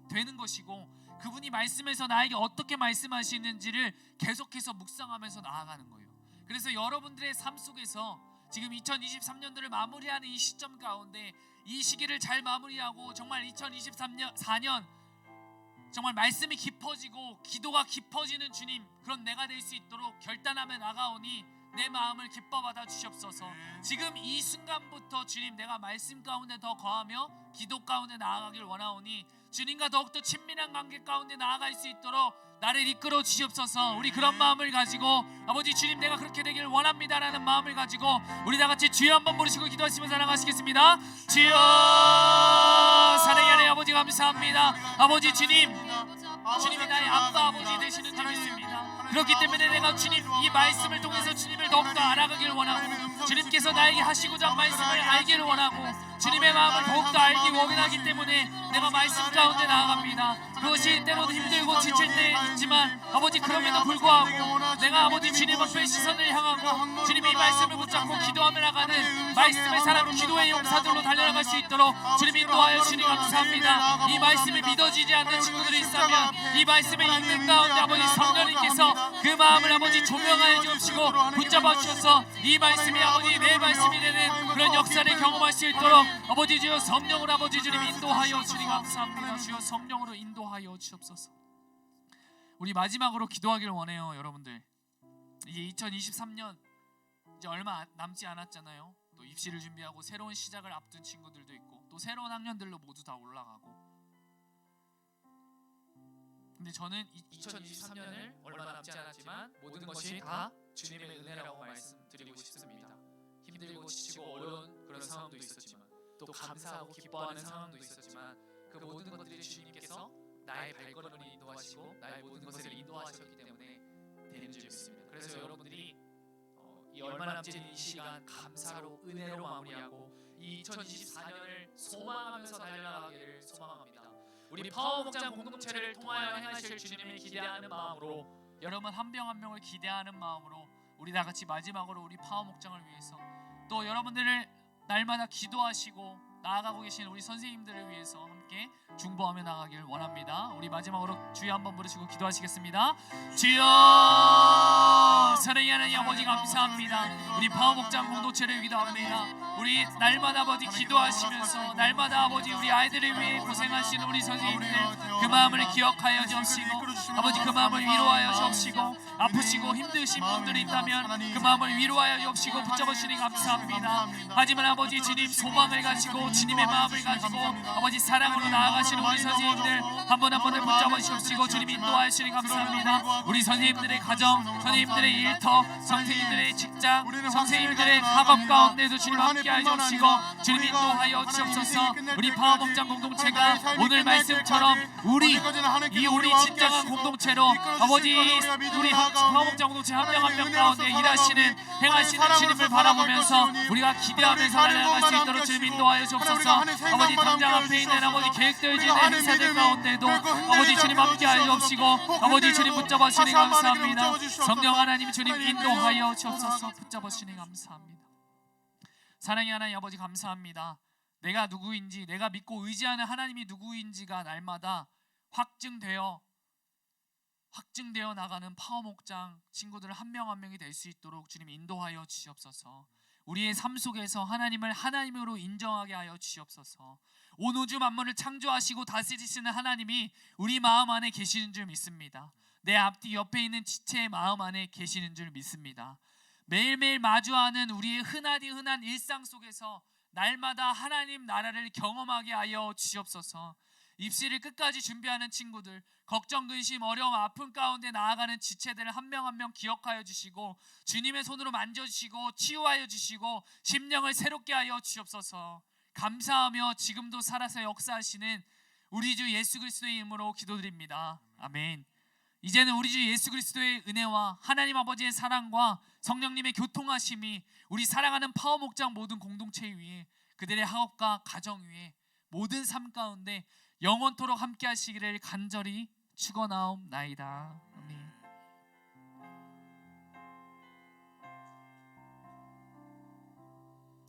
되는 것이고 그분이 말씀에서 나에게 어떻게 말씀하시는지를 계속해서 묵상하면서 나아가는 거예요. 그래서 여러분들의 삶 속에서 지금 2023년도를 마무리하는 이 시점 가운데 이 시기를 잘 마무리하고 정말 2024년 정말 말씀이 깊어지고 기도가 깊어지는 주님 그런 내가 될 수 있도록 결단하며 나가오니 내 마음을 기뻐 받아 주시옵소서. 지금 이 순간부터 주님 내가 말씀 가운데 더 거하며 기도 가운데 나아가길 원하오니 주님과 더욱더 친밀한 관계 가운데 나아갈 수 있도록 나를 이끌어 주시옵소서. 우리 그런 마음을 가지고 아버지 주님 내가 그렇게 되기를 원합니다라는 마음을 가지고 우리 다 같이 주여 한번 부르시고 기도하시면서 나가시겠습니다. 주여 사랑의 하나님 아버지 감사합니다. 아버지 주님 주님이 나의 아빠 아버지 되시는 줄 믿습니다. 그렇기 때문에 내가 주님 이 말씀을 통해서 주님을 더욱더 알아가기를 원하고 주님께서 나에게 하시고자 한 말씀을 알기를 원하고 주님의 마음을 더욱더 알기 원하기 때문에 내가 말씀 가운데 나아갑니다. 그것이 때로는 힘들고 지칠 때 있지만 아버지 그럼에도 불구하고 내가 아버지 주님 앞에 시선을 향하고 주님이 이 말씀을 붙잡고 기도하며 나가는 말씀의 사람 기도의 용사들로 달려나갈 수 있도록 주님 인도하여 주니 감사합니다. 이 말씀이 믿어지지 않는 친구들이 있다면 이 말씀을 읽는 가운데 아버지 성령님께서 그 마음을 아버지 조명하여 주시고 붙잡아 주셔서 이 말씀이 아버지 내 말씀이 되는 그런 역사를 경험할 수 있도록 아버지 주여 성령으로 아버지 주님 인도하여 주니 감사합니다. 주여 성령으로 인도하여 주옵소서. 우리 마지막으로 기도하기를 원해요. 여러분들 이제 2023년 이제 얼마 남지 않았잖아요. 또 입시를 준비하고 새로운 시작을 앞둔 친구들도 있고 또 새로운 학년들로 모두 다 올라가고 근데 저는 2023년을 얼마 남지 않았지만 모든 것이 다 주님의 은혜라고 말씀드리고 싶습니다. 힘들고 지치고 어려운 그런 상황도 있었지만 또 감사하고 기뻐하는 상황도 있었지만 그 모든 것들이 주님께서 나의 발걸음을 인도하시고 나의 모든 것을 인도하셨기 때문에 되는 줄 믿습니다. 그래서 여러분들이 이 얼마 남지 않은 이 시간 감사로 은혜로 마무리하고 이 2024년을 소망하면서 달려나가기를 소망합니다. 우리 파워 목장 공동체를 통하여 행하실 주님을 기대하는 마음으로 여러분 한 명 한 명을 기대하는 마음으로 우리 다 같이 마지막으로 우리 파워 목장을 위해서 또 여러분들을 날마다 기도하시고 나아가고 계신 우리 선생님들을 위해서 함께 중보하며 나가길 원합니다. 우리 마지막으로 주여 한번 부르시고 기도하시겠습니다. 주여 사랑의 하나님 아버지 감사합니다. 우리 파워 목장 공동체를 기도합니다. 우리 날마다 아버지 기도하시면서 날마다 아버지 우리 아이들을 위해 고생하시는 우리 선생님들 그 마음을 기억하여 주시고 아버지 그 마음을 위로하여 주시고 아프시고 힘드신 분들이 있다면 그 마음을 위로하여 주시고 붙잡아 주시니 감사합니다. 하지만 아버지 주님 소망을 가지고 주님의 마음을 가지고 아버지 사랑으로 나아가시는 우리 선생님들 한 번 한 번을 붙잡아 주시고 주님 인도하여 주시니 감사합니다. 우리 선생님들의 가정, 선생님들의 일터, 선생님들의 직장, 선생님들의 학업 가운데도 주님 함께하여 주시고 주님 인도하여 주옵소서. 우리 파워 목장 공동체가 오늘 말씀처럼 우리 진정한 공동체로 아버지 우리 파워 목장 공동체 한 명 한 명 가운데 일하시는 행하시는 주님을 바라보면서 우리가 기대하면서 달려갈 수 있도록 주님 인도하여 주옵소서. 아버지 당장 앞에 있는 아버지 계획되어지는 행사들 가운데도 아버지 주님 함께하여 주옵시고 아버지 주님 붙잡아 주시니 감사합니다. 성령 하나님 주님 인도하여 주옵소서. 붙잡아 주시니 감사합니다. 사랑의 하나님 아버지 감사합니다. 내가 누구인지 내가 믿고 의지하는 하나님이 누구인지가 날마다 확증되어 나가는 파워 목장 친구들 한 명 한 명이 될 수 있도록 주님 인도하여 주시옵소서. 우리의 삶 속에서 하나님을 하나님으로 인정하게 하여 주시옵소서. 온 우주 만물을 창조하시고 다스리시는 하나님이 우리 마음 안에 계시는 줄 믿습니다. 내 앞뒤 옆에 있는 지체의 마음 안에 계시는 줄 믿습니다. 매일매일 마주하는 우리의 흔한 일상 속에서 날마다 하나님 나라를 경험하게 하여 주시옵소서. 입시를 끝까지 준비하는 친구들, 걱정, 근심, 어려움, 아픔 가운데 나아가는 지체들을 한 명 한 명 기억하여 주시고 주님의 손으로 만져주시고 치유하여 주시고 심령을 새롭게 하여 주시옵소서. 감사하며 지금도 살아서 역사하시는 우리 주 예수 그리스도의 이름으로 기도드립니다. 아멘. 이제는 우리 주 예수 그리스도의 은혜와 하나님 아버지의 사랑과 성령님의 교통하심이 우리 사랑하는 파워 목장 모든 공동체 위에 그들의 학업과 가정 위에 모든 삶 가운데 영원토록 함께 하시기를 간절히 축원하옵나이다. 아멘.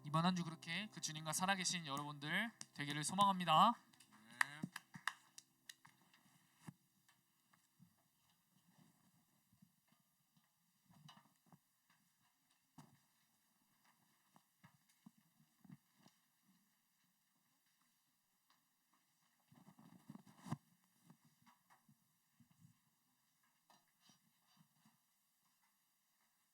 이번 한 주 그렇게 그 주님과 살아계신 여러분들 되기를 소망합니다.